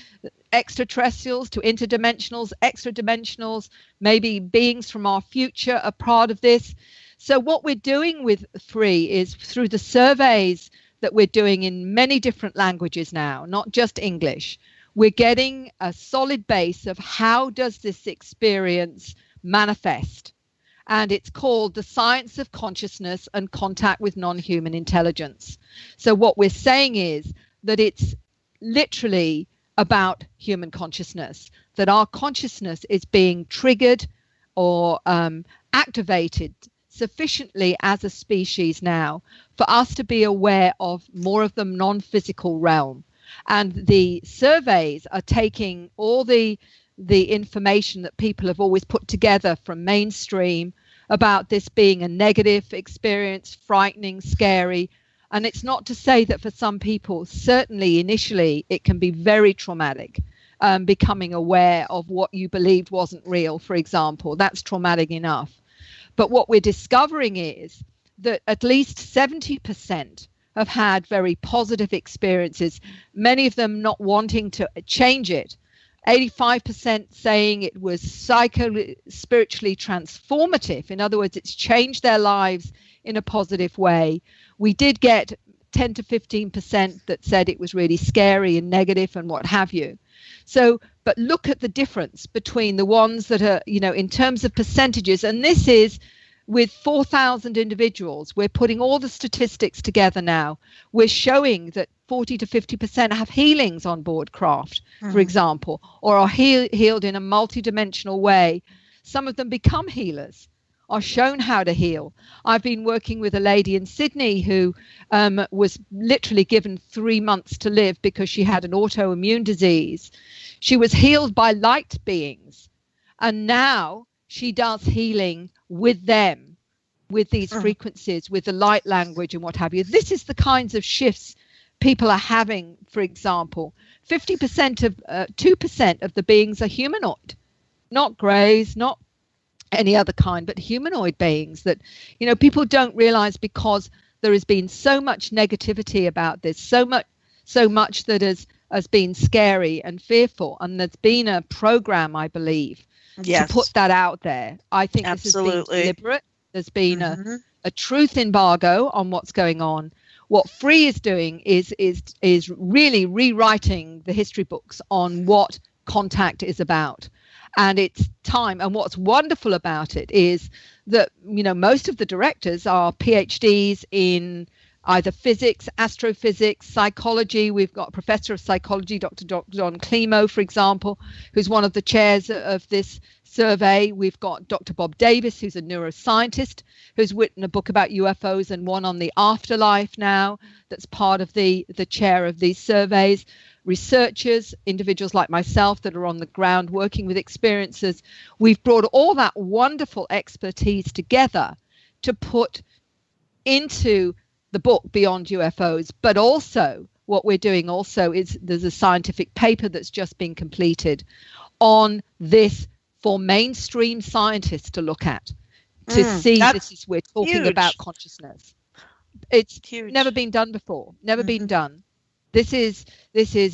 extraterrestrials, to interdimensionals, extra-dimensionals, maybe beings from our future are part of this. So what we're doing with free is through the surveys that we're doing in many different languages now, not just English. We're getting a solid base of how does this experience manifest. And it's called The Science of Consciousness and Contact with Non-Human Intelligence. So what we're saying is that it's literally about human consciousness, that our consciousness is being triggered or activated sufficiently as a species now for us to be aware of more of the non-physical realm. And the surveys are taking all the information that people have always put together from mainstream about this being a negative experience, frightening, scary. And it's not to say that for some people, certainly initially, it can be very traumatic, becoming aware of what you believed wasn't real, for example. That's traumatic enough. But what we're discovering is that at least 70% have had very positive experiences, many of them not wanting to change it. 85% saying it was spiritually transformative. In other words, it's changed their lives in a positive way. We did get 10 to 15% that said it was really scary and negative and what have you. So, but look at the difference between the ones that are, in terms of percentages, and this is with 4,000 individuals. We're putting all the statistics together now. We're showing that 40 to 50% have healings on board craft, for example, or are healed in a multidimensional way. Some of them become healers, are shown how to heal. I've been working with a lady in Sydney who was literally given 3 months to live because she had an autoimmune disease. She was healed by light beings, and now she does healing with them, with these frequencies, with the light language and what have you. This is the kinds of shifts people are having. For example, 50% of 2% of the beings are humanoid, not greys, not any other kind, but humanoid beings that, people don't realize, because there has been so much negativity about this, so much that has been scary and fearful. And there's been a program, I believe, to put that out there. I think this has been deliberate. There's been a truth embargo on what's going on. What Free is doing is really rewriting the history books on what contact is about. And it's time. And what's wonderful about it is that, most of the directors are PhDs in either physics, astrophysics, psychology. We've got a professor of psychology, Dr. Don Climo, for example, who's one of the chairs of this survey. We've got Dr. Bob Davis, who's a neuroscientist, who's written a book about UFOs and one on the afterlife now, that's part of the chair of these surveys. Researchers, individuals like myself that are on the ground working with experiencers. We've brought all that wonderful expertise together to put into the book Beyond UFOs. But also what we're doing also is there's a scientific paper that's just been completed on this for mainstream scientists to look at, to see this is, we're talking about consciousness. It's never been done before, never been done. This is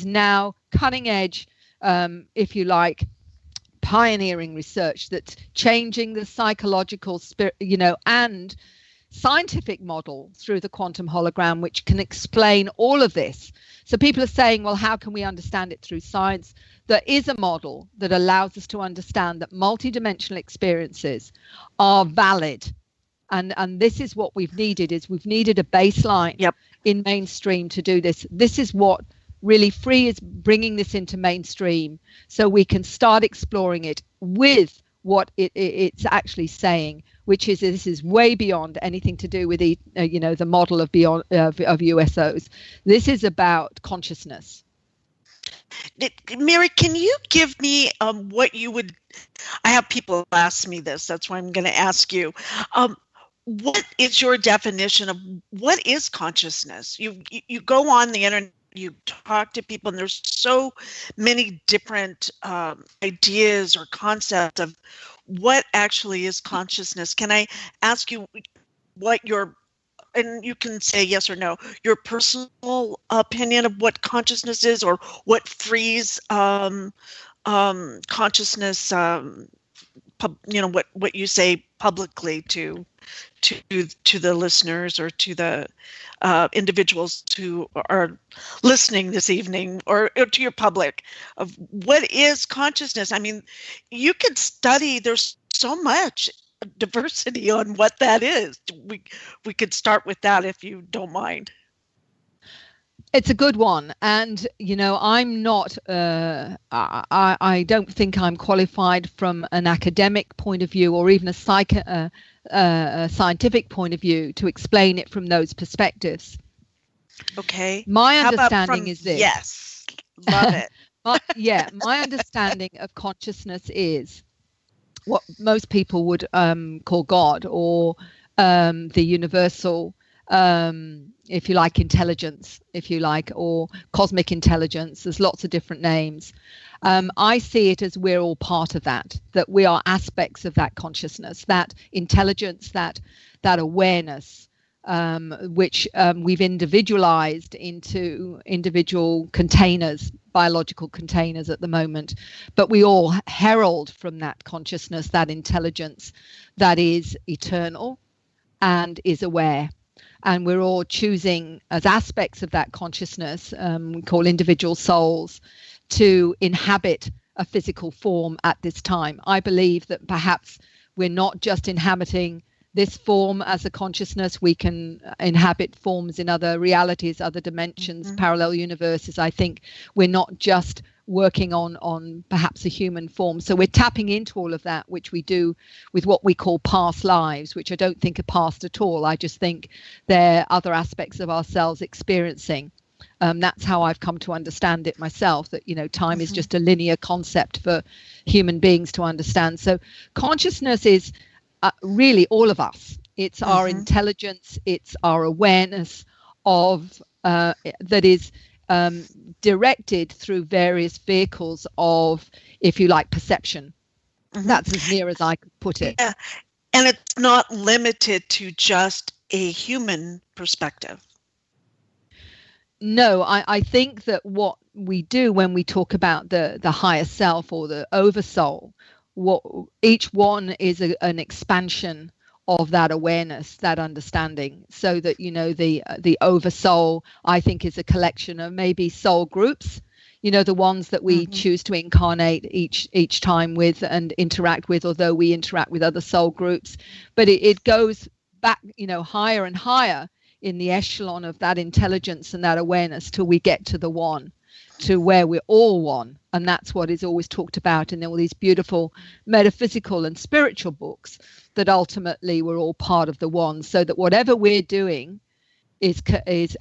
now cutting edge, if you like, pioneering research that's changing the psychological spirit, and scientific model through the quantum hologram, which can explain all of this. So people are saying, well, how can we understand it through science? There is a model that allows us to understand that multidimensional experiences are valid. And this is what we've needed, is we've needed a baseline in mainstream to do this. This is what really Free is bringing this into mainstream, so we can start exploring it with what it's actually saying, which is this is way beyond anything to do with the model of beyond of USOs. This is about consciousness. Mary, can you give me what you would? I have people ask me this. That's why I'm going to ask you. What is your definition of what is consciousness? You go on the internet, you talk to people, and there's so many different ideas or concepts of what actually is consciousness. Can I ask you what and you can say yes or no, your personal opinion of what consciousness is, or what Free's consciousness, what you say publicly to the listeners or to the individuals who are listening this evening, or to your public, of what is consciousness. I mean, you could study, there's so much diversity on what that is. We could start with that if you don't mind. It's a good one. And, I'm not, I don't think I'm qualified from an academic point of view, or even a scientific point of view, to explain it from those perspectives. Okay. My understanding is this. Yes. Love it. My understanding of consciousness is what most people would call God, or the universal, if you like, intelligence, if you like, or cosmic intelligence. There's lots of different names. I see it as we're all part of that we are aspects of that consciousness, that intelligence, that awareness. which we've individualized into individual containers, biological containers at the moment. But we all herald from that consciousness, that intelligence that is eternal and is aware. And we're all choosing as aspects of that consciousness, we call individual souls, to inhabit a physical form at this time. I believe that perhaps we're not just inhabiting this form as a consciousness. We can inhabit forms in other realities, other dimensions, parallel universes. I think we're not just working on perhaps a human form. So we're tapping into all of that, which we do with what we call past lives, which I don't think are past at all. I just think they're other aspects of ourselves experiencing. That's how I've come to understand it myself, that, time is just a linear concept for human beings to understand. So consciousness is really all of us. It's our intelligence, it's our awareness of that is directed through various vehicles of, if you like, perception. That's as near as I could put it. Yeah. And it's not limited to just a human perspective. No, I think that what we do when we talk about the higher self or the oversoul, what each one is an expansion of that awareness, that understanding, so that the oversoul, I think, is a collection of maybe soul groups, the ones that we choose to incarnate each time with and interact with, although we interact with other soul groups. But it goes back higher and higher in the echelon of that intelligence and that awareness till we get to the one, to where we're all one. And that's what is always talked about in all these beautiful metaphysical and spiritual books, that ultimately we're all part of the one, so that whatever we're doing is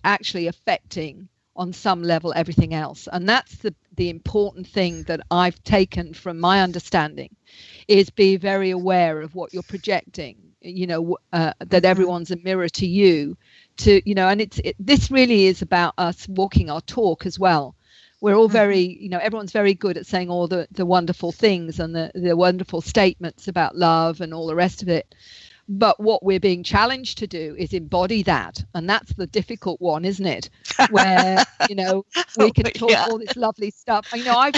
actually affecting on some level everything else. And that's the important thing that I've taken from my understanding, is be very aware of what you're projecting, that everyone's a mirror to you, and this really is about us walking our talk as well. We're all very, everyone's very good at saying all the wonderful things and the wonderful statements about love and all the rest of it. But what we're being challenged to do is embody that. And that's the difficult one, isn't it? Where, we can talk all this lovely stuff. I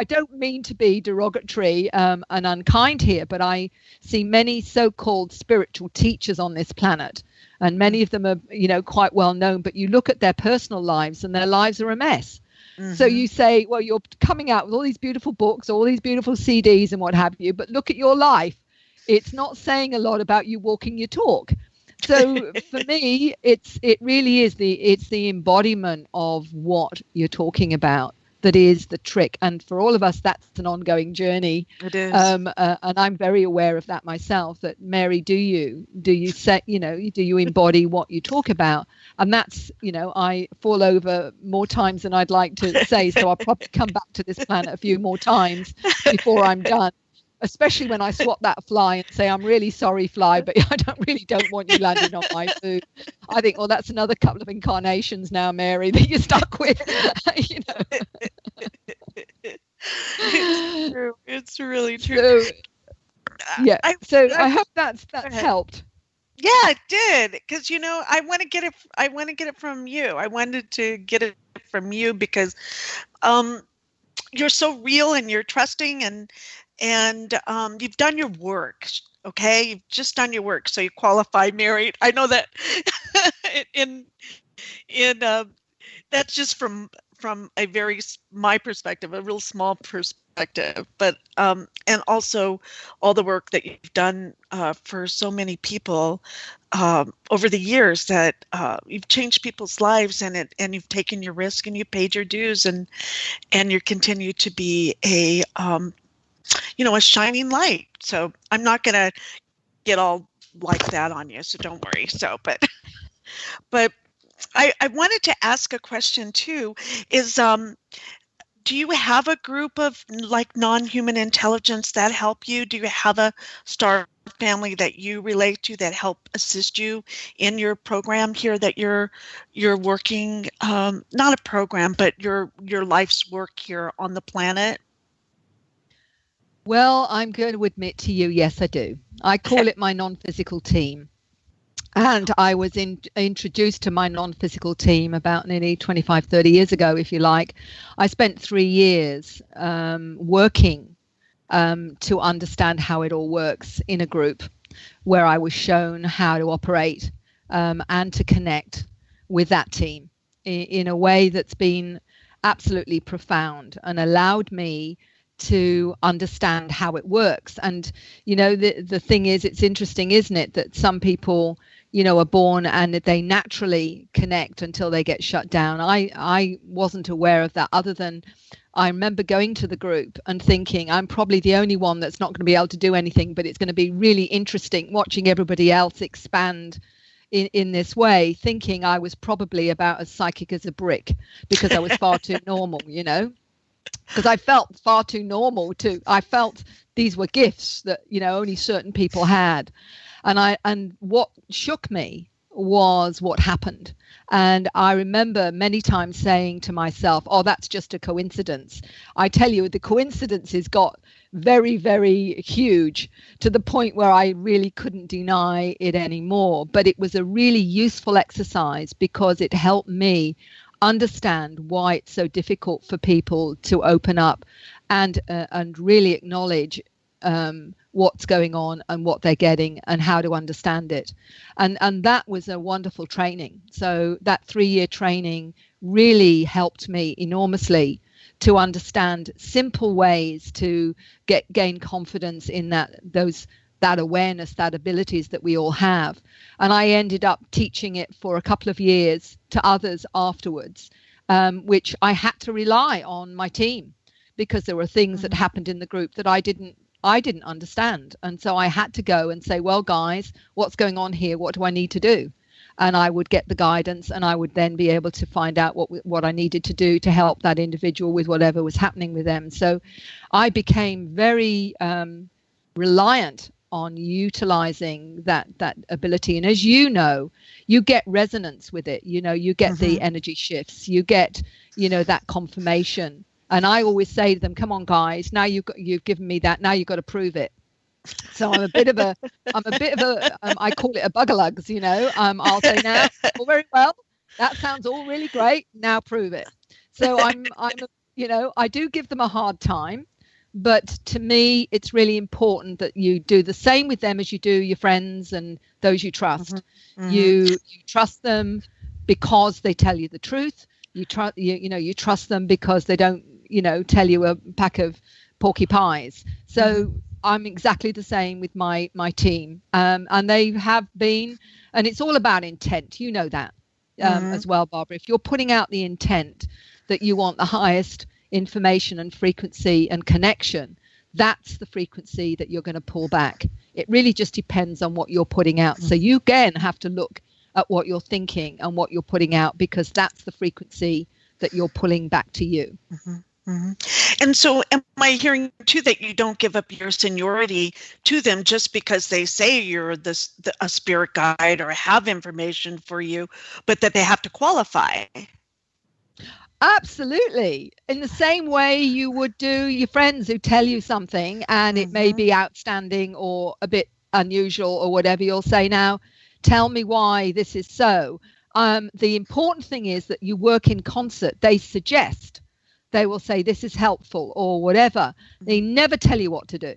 don't mean to be derogatory and unkind here, but I see many so-called spiritual teachers on this planet. And many of them are, quite well known, but you look at their personal lives and their lives are a mess. So you say, well, you're coming out with all these beautiful books, all these beautiful CDs and what have you, but look at your life. It's not saying a lot about you walking your talk. So for me, it really is the embodiment of what you're talking about that is the trick. And for all of us, that's an ongoing journey. It is. And I'm very aware of that myself, that Mary, do you say, do you embody what you talk about? And that's, I fall over more times than I'd like to say. So I'll probably come back to this planet a few more times before I'm done. Especially when I swat that fly and say, I'm really sorry, fly, but I don't want you landing on my food. I think, well, that's another couple of incarnations now, Mary, that you're stuck with. It's true. It's really true. So, yeah. I hope that's helped. Yeah, it did. Because I want to get it from you. I wanted to get it from you because you're so real and you're trusting and you've done your work. Okay, you've just done your work, so you qualify married. I know that in that's just from my perspective, a real small perspective, but and also all the work that you've done for so many people over the years, that you've changed people's lives, and you've taken your risk and you paid your dues, and you continue to be a shining light. So I'm not going to get all like that on you, so don't worry. So, but I wanted to ask a question too, is do you have a group of like non-human intelligence that help you? Do you have a star family that you relate to that help assist you in your program here that you're working, not a program, but your life's work here on the planet? Well, I'm going to admit to you, yes, I do. I call it my non-physical team. And I was introduced to my non-physical team about nearly 25, 30 years ago, if you like. I spent 3 years working to understand how it all works in a group, where I was shown how to operate and to connect with that team in a way that's been absolutely profound and allowed me to understand how it works. And, the thing is, it's interesting, isn't it, that some people, are born and they naturally connect until they get shut down. I wasn't aware of that, other than I remember going to the group and thinking, I'm probably the only one that's not going to be able to do anything, but it's going to be really interesting watching everybody else expand in this way, thinking I was probably about as psychic as a brick because I was far too normal, because I felt far too normal I felt these were gifts that, only certain people had. And what shook me was what happened. And I remember many times saying to myself, oh, that's just a coincidence. I tell you, the coincidences got very, very huge, to the point where I really couldn't deny it anymore. But it was a really useful exercise because it helped me understand why it's so difficult for people to open up and really acknowledge what's going on and what they're getting and how to understand it. And that was a wonderful training. So that 3-year training really helped me enormously to understand simple ways to gain confidence in that awareness, that abilities that we all have. And I ended up teaching it for a couple of years to others afterwards, which I had to rely on my team, because there were things that happened in the group that I didn't understand. And so I had to go and say, well, guys, what's going on here? What do I need to do? And I would get the guidance, and I would then be able to find out what I needed to do to help that individual with whatever was happening with them. So I became very reliant on utilizing that ability. And as you know, you get resonance with it. You get the energy shifts, you get, that confirmation. And I always say to them, come on, guys, now you've given me that. Now you've got to prove it. So I'm a bit of a I call it a buggerlugs, I'll say now, well, very well, that sounds all really great. Now prove it. So I do give them a hard time, but to me, it's really important that you do the same with them as you do your friends and those you trust. You trust them because they tell you the truth. You trust them because they don't, tell you a pack of porky pies. So I'm exactly the same with my team. And they have been, and it's all about intent. You know that as well, Barbara. If you're putting out the intent that you want the highest information and frequency and connection, that's the frequency that you're going to pull back. It really just depends on what you're putting out. So you again have to look at what you're thinking and what you're putting out, because that's the frequency that you're pulling back to you. And so am I hearing too that you don't give up your seniority to them just because they say you're a spirit guide or have information for you, but that they have to qualify? Absolutely. In the same way you would do your friends who tell you something and it may be outstanding or a bit unusual or whatever, you'll say, now, tell me why this is so. The important thing is that you work in concert. They suggest. They will say this is helpful or whatever. They never tell you what to do.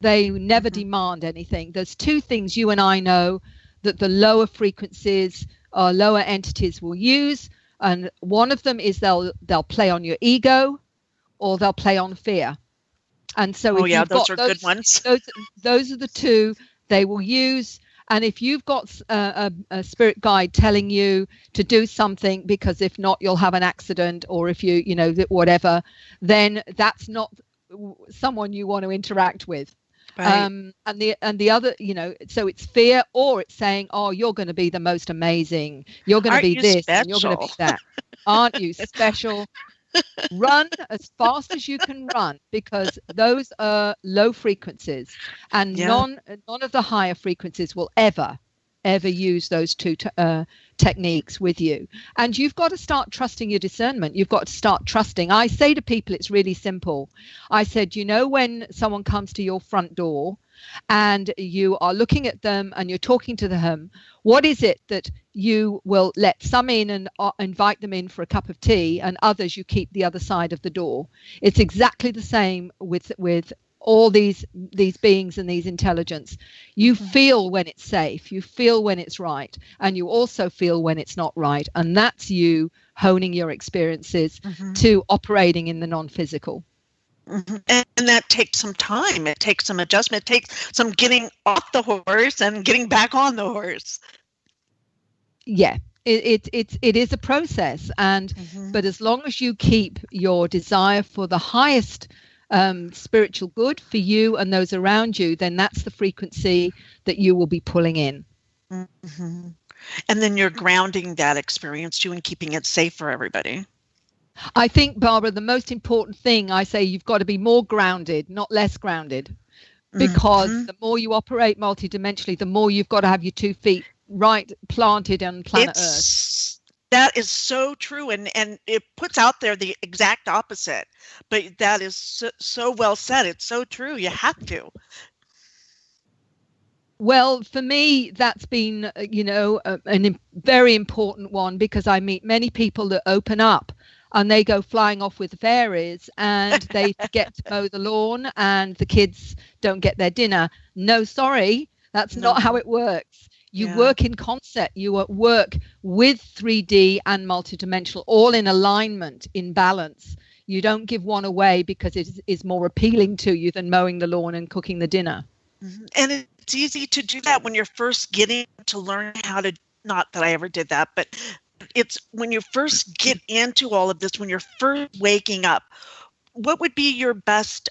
They never demand anything. There's two things you and I know that the lower frequencies or lower entities will use. And one of them is they'll play on your ego, or they'll play on fear. And so those are good ones. Those are the two they will use. And if you've got a spirit guide telling you to do something because if not, you'll have an accident, or if you whatever, then that's not someone you want to interact with. Right. And the other, so it's fear, or it's saying, oh, you're going to be the most amazing. You're going to be this, special? And you're going to be that. Aren't you special? Run as fast as you can run, because those are low frequencies, and none of the higher frequencies will ever use those two techniques with you. And you've got to start trusting your discernment. You've got to start trusting. I say to people, it's really simple. I said, when someone comes to your front door and you are looking at them and you're talking to them, what is it that you will let some in and invite them in for a cup of tea, and others you keep the other side of the door? It's exactly the same with all these beings and these intelligence. You feel when it's safe, you feel when it's right, and you also feel when it's not right. And that's you honing your experiences to operating in the non-physical. And that takes some time. It takes some adjustment. It takes some getting off the horse and getting back on the horse. Yeah, it is a process. And but as long as you keep your desire for the highest spiritual good for you and those around you, then that's the frequency that you will be pulling in. And then you're grounding that experience too and keeping it safe for everybody. I think, Barbara, the most important thing, I say you've got to be more grounded, not less grounded, because the more you operate multidimensionally, the more you've got to have your 2 feet right planted on planet Earth. That is so true, and it puts out there the exact opposite, but that is so well said. It's so true. You have to. Well, for me, that's been, a very important one, because I meet many people that open up and they go flying off with the fairies and they forget to mow the lawn and the kids don't get their dinner. No, sorry, that's not how it works. You work in concert. You work with 3D and multidimensional, all in alignment, in balance. You don't give one away because it is more appealing to you than mowing the lawn and cooking the dinner. And it's easy to do that when you're first getting to learn how to, not that I ever did that, but it's when you first get into all of this, when you're first waking up, what would be your best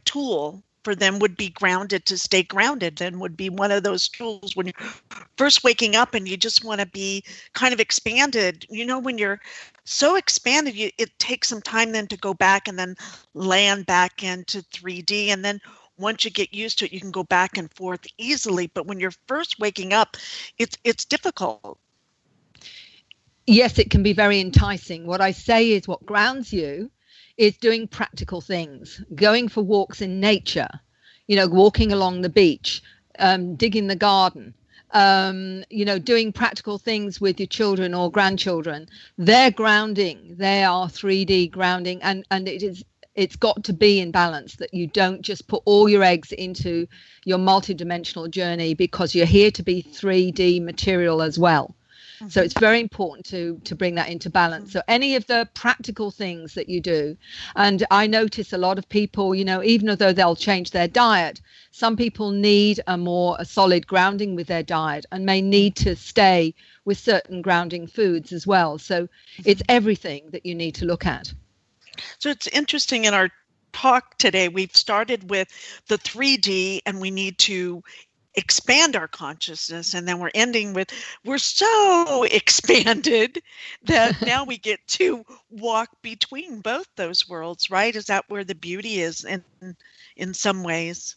tool for them? Would be grounded, to stay grounded, then would be one of those tools when you're first waking up and you just want to be kind of expanded. When you're so expanded, it takes some time then to go back and then land back into 3D. And then once you get used to it, you can go back and forth easily. But when you're first waking up, it's difficult. Yes, it can be very enticing. What I say is what grounds you is doing practical things, going for walks in nature, walking along the beach, digging the garden, doing practical things with your children or grandchildren. They're grounding. They are 3D grounding. And it's got to be in balance, that you don't just put all your eggs into your multidimensional journey, because you're here to be 3D material as well. So it's very important to bring that into balance. So any of the practical things that you do, and I notice a lot of people, even though they'll change their diet, some people need a solid grounding with their diet and may need to stay with certain grounding foods as well. So it's everything that you need to look at. So it's interesting, in our talk today, we've started with the 3D, and we need to expand our consciousness, and then we're ending with, we're so expanded that now we get to walk between both those worlds, right? Is that where the beauty is in some ways?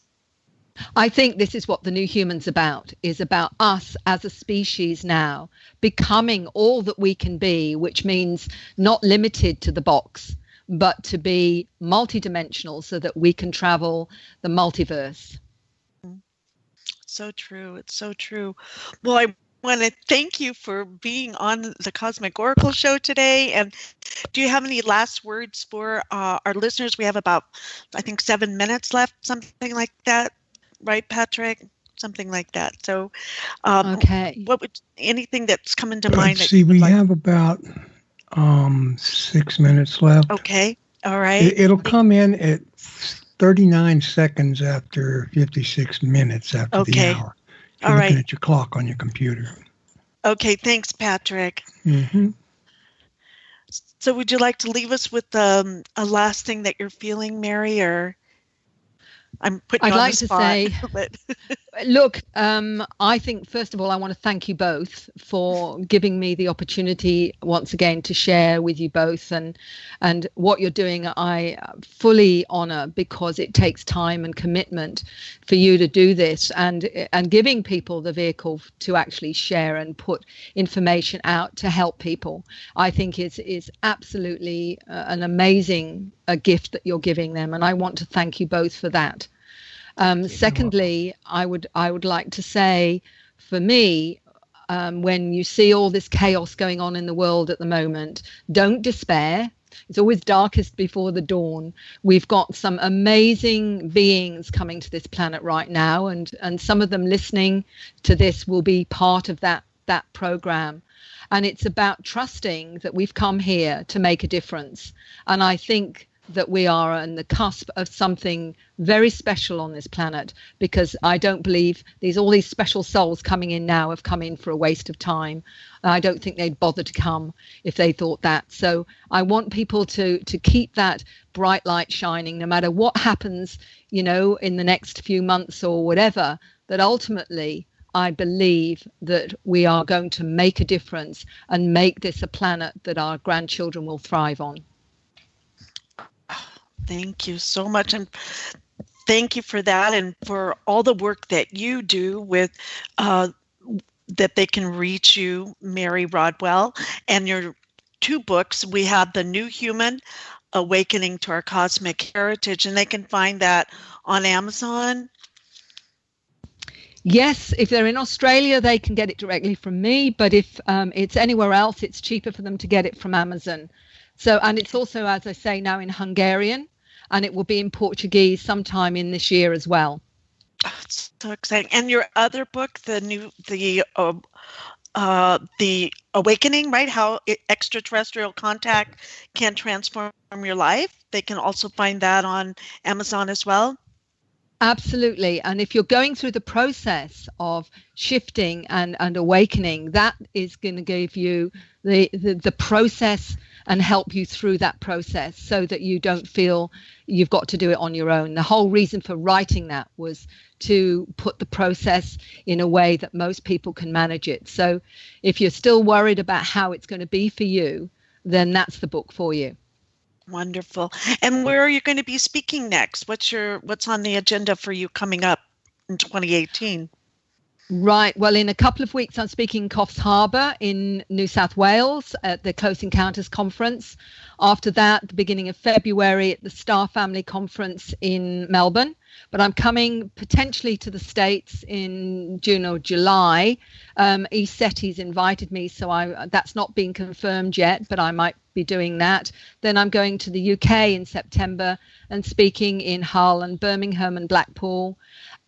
I think this is what the New Human's is about us as a species now becoming all that we can be, which means not limited to the box, but to be multidimensional so that we can travel the multiverse. So true. It's so true. Well, I want to thank you for being on the Cosmic Oracle Show today. And do you have any last words for our listeners? We have about, I think, 7 minutes left, something like that. Right, Patrick? Something like that. So, okay. What would anything that's coming to mind? Let's see, we have about 6 minutes left. Okay. All right. It'll come in at 39 seconds after 56 minutes after the hour. If you're looking at your clock on your computer. Okay. Thanks, Patrick. Mm-hmm. So would you like to leave us with a last thing that you're feeling, Mary, or I'm putting you on the spot? I'd like to say, look, I think, first of all, I want to thank you both for giving me the opportunity once again to share with you both, and what you're doing I fully honor, because it takes time and commitment for you to do this, and giving people the vehicle to actually share and put information out to help people, I think is absolutely an amazing gift that you're giving them, and I want to thank you both for that. Secondly, I would like to say, for me, when you see all this chaos going on in the world at the moment, don't despair. It's always darkest before the dawn. We've got some amazing beings coming to this planet right now, and some of them listening to this will be part of that program. And it's about trusting that we've come here to make a difference. And I think that we are on the cusp of something very special on this planet, because I don't believe all these special souls coming in now have come in for a waste of time. I don't think they'd bother to come if they thought that. So I want people to keep that bright light shining, no matter what happens, in the next few months or whatever, that ultimately I believe that we are going to make a difference and make this a planet that our grandchildren will thrive on. Thank you so much. And thank you for that, and for all the work that you do with that they can reach you, Mary Rodwell, and your 2 books. We have The New Human, Awakening to Our Cosmic Heritage, and they can find that on Amazon. Yes, if they're in Australia, they can get it directly from me. But if it's anywhere else, it's cheaper for them to get it from Amazon. So, and it's also, as I say, now in Hungarian, and it will be in Portuguese sometime in this year as well. Oh, it's so exciting. And your other book, the Awakening, right? How extraterrestrial contact can transform your life. They can also find that on Amazon as well. Absolutely. And if you're going through the process of shifting and awakening, that is going to give you the process and help you through that process, so that you don't feel you've got to do it on your own. The whole reason for writing that was to put the process in a way that most people can manage it. So if you're still worried about how it's going to be for you, then that's the book for you. Wonderful. And where are you going to be speaking next? What's on the agenda for you coming up in 2018? Right. Well, in a couple of weeks, I'm speaking in Coffs Harbour in New South Wales at the Close Encounters Conference. After that, the beginning of February at the Star Family Conference in Melbourne. But I'm coming potentially to the States in June or July. ESETI's invited me, so that's not been confirmed yet, but I might be doing that. Then I'm going to the UK in September and speaking in Hull and Birmingham and Blackpool,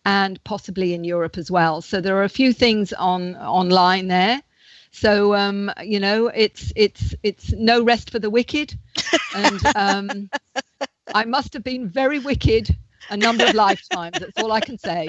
and possibly in Europe as well. So there are a few things online there. So it's no rest for the wicked, and I must have been very wicked a number of lifetimes. That's all I can say.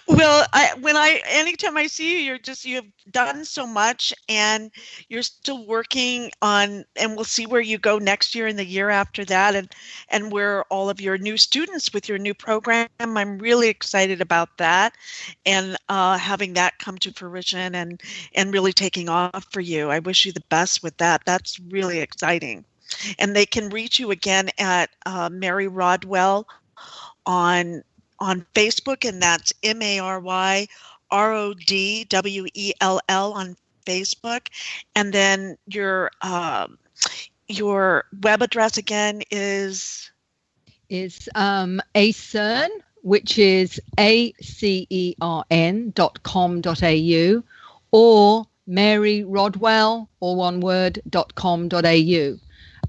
Well, anytime I see you, you've done so much, and you're still working on, and we'll see where you go next year and the year after that, and where all of your new students with your new program. I'm really excited about that, and having that come to fruition and really taking off for you. I wish you the best with that. That's really exciting. And they can reach you again at Mary Rodwell on Facebook, and that's MaryRodwell on Facebook. And then your web address again is ACERN, which is ACERN.com.au, or Mary Rodwell, all one word, .com.au.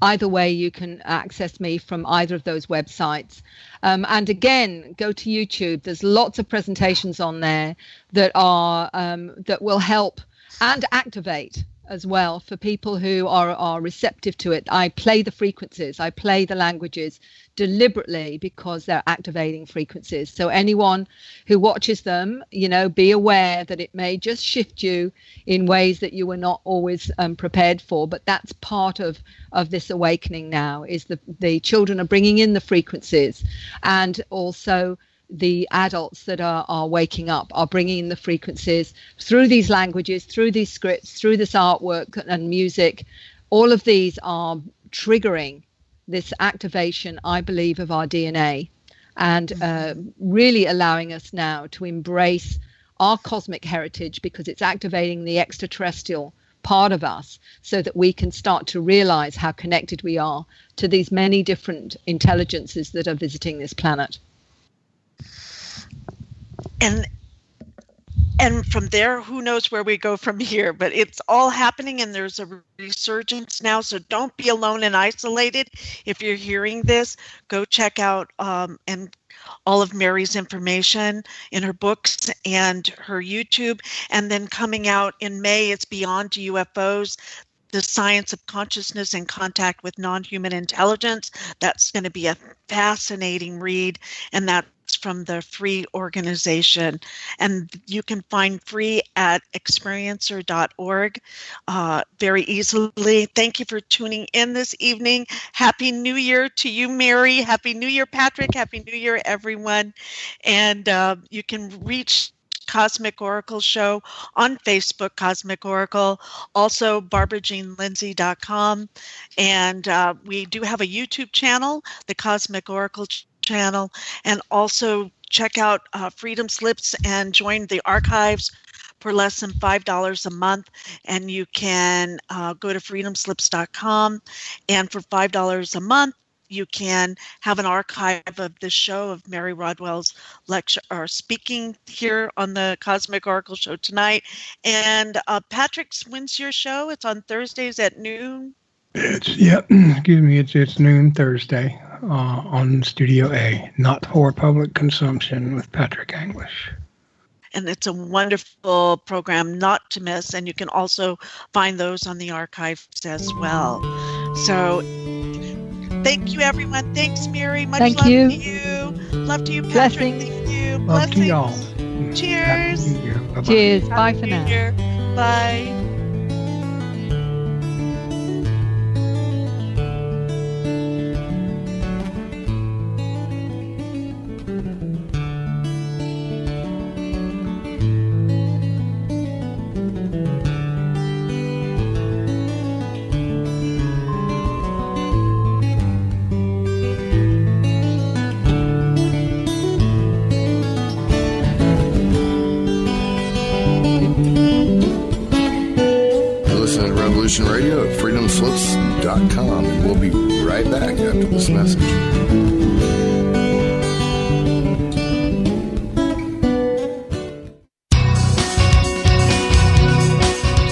Either way, you can access me from either of those websites. And again, go to YouTube. There's lots of presentations on there that are that will help and activate as well for people who are receptive to it. I play the frequencies. I play the languages deliberately because they're activating frequencies. So anyone who watches them, be aware that it may just shift you in ways that you were not always prepared for. But that's part of this awakening now, is the children are bringing in the frequencies, and also the adults that are waking up are bringing in the frequencies through these languages, through these scripts, through this artwork and music. All of these are triggering this activation, I believe, of our DNA, and really allowing us now to embrace our cosmic heritage, because it's activating the extraterrestrial part of us, so that we can start to realize how connected we are to these many different intelligences that are visiting this planet. And from there, who knows where we go from here, but it's all happening and there's a resurgence now. So don't be alone and isolated. If you're hearing this, go check out and all of Mary's information in her books and her YouTube. And then coming out in May, it's Beyond UFOs, the Science of Consciousness and Contact with Non-Human Intelligence. That's going to be a fascinating read, and that's from the free organization. And you can find free at experiencer.org very easily. Thank you for tuning in this evening. Happy New Year to you, Mary. Happy New Year, Patrick. Happy New Year, everyone. And you can reach Cosmic Oracle Show on Facebook, Cosmic Oracle, also BarbaraJeanLindsey.com. And we do have a YouTube channel, the Cosmic Oracle channel, and also check out Freedom Slips and join the archives for less than $5 a month. And you can go to freedomslips.com, and for $5 a month, you can have an archive of the show of Mary Rodwell's lecture or speaking here on the Cosmic Oracle Show tonight. And Patrick, when's your show? It's on Thursdays at noon. It's noon Thursday on Studio A, not for public consumption, with Patrick English. And it's a wonderful program not to miss. And you can also find those on the archives as well. So thank you, everyone. Thanks, Mary. Much Thank love you. to you. Love to you, Patrick. Blessings. Thank you. Love Blessings. to y'all. Cheers. Happy New Year. Bye-bye. Cheers. Bye Happy for New now. Year. Bye. Radio at freedomslips.com, and we'll be right back after this message.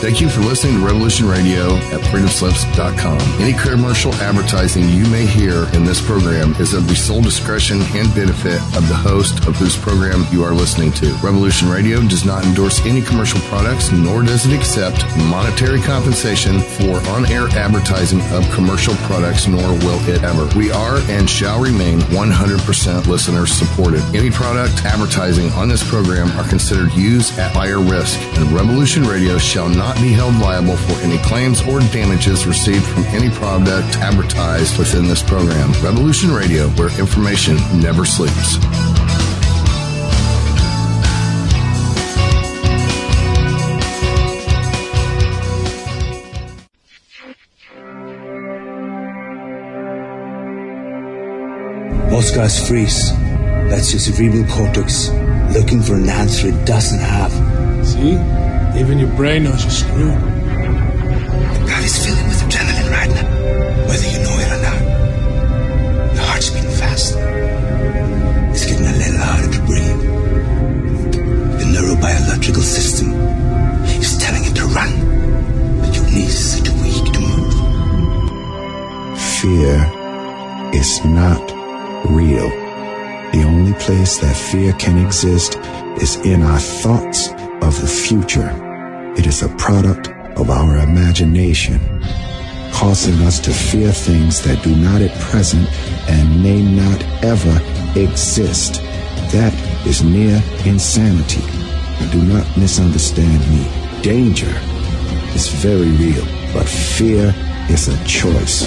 Thank you for listening to Revolution Radio at freedomslips.com. Any commercial advertising you may hear in this program is of the sole discretion and benefit of the host of whose program you are listening to. Revolution Radio does not endorse any commercial products, nor does it accept monetary compensation for on-air advertising of commercial products, nor will it ever. We are and shall remain 100% listener supported. Any product advertising on this program are considered used at higher risk, and Revolution Radio shall not be held liable for any claims or damages received from any product advertised within this program. Revolution Radio, where information never sleeps. Most guys freeze. That's your cerebral cortex looking for an answer it doesn't have. See? Even your brain knows you're screwed. The body's filling with adrenaline right now, whether you know it or not. Your heart's beating fast. It's getting a little harder to breathe. The neurobiological system is telling it to run, but your knees are too weak to move. Fear is not real. The only place that fear can exist is in our thoughts of the future. It is a product of our imagination, causing us to fear things that do not at present and may not ever exist. That is near insanity. Do not misunderstand me. Danger is very real, but fear is a choice.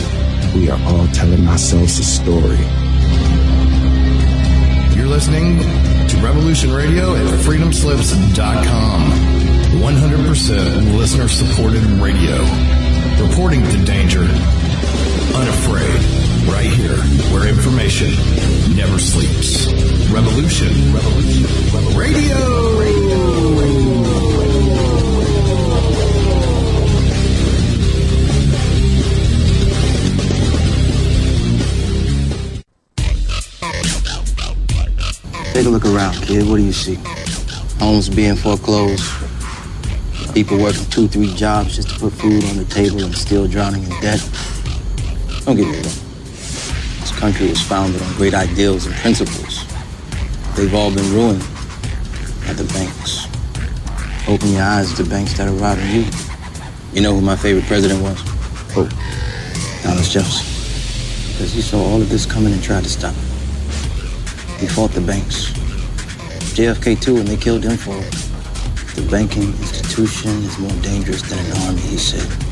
We are all telling ourselves a story. You're listening to Revolution Radio at freedomslips.com. 100% listener-supported radio. Reporting to danger, unafraid. Right here, where information never sleeps. Revolution Radio. Take a look around, kid. What do you see? Homes being foreclosed. People working 2-3 jobs just to put food on the table and still drowning in debt. Don't get me wrong. This country was founded on great ideals and principles. They've all been ruined by the banks. Open your eyes to the banks that are robbing you. You know who my favorite president was? Who? Thomas Jefferson. Because he saw all of this coming and tried to stop it. He fought the banks. JFK too, and they killed him for it. The banking institution is more dangerous than an army, he said.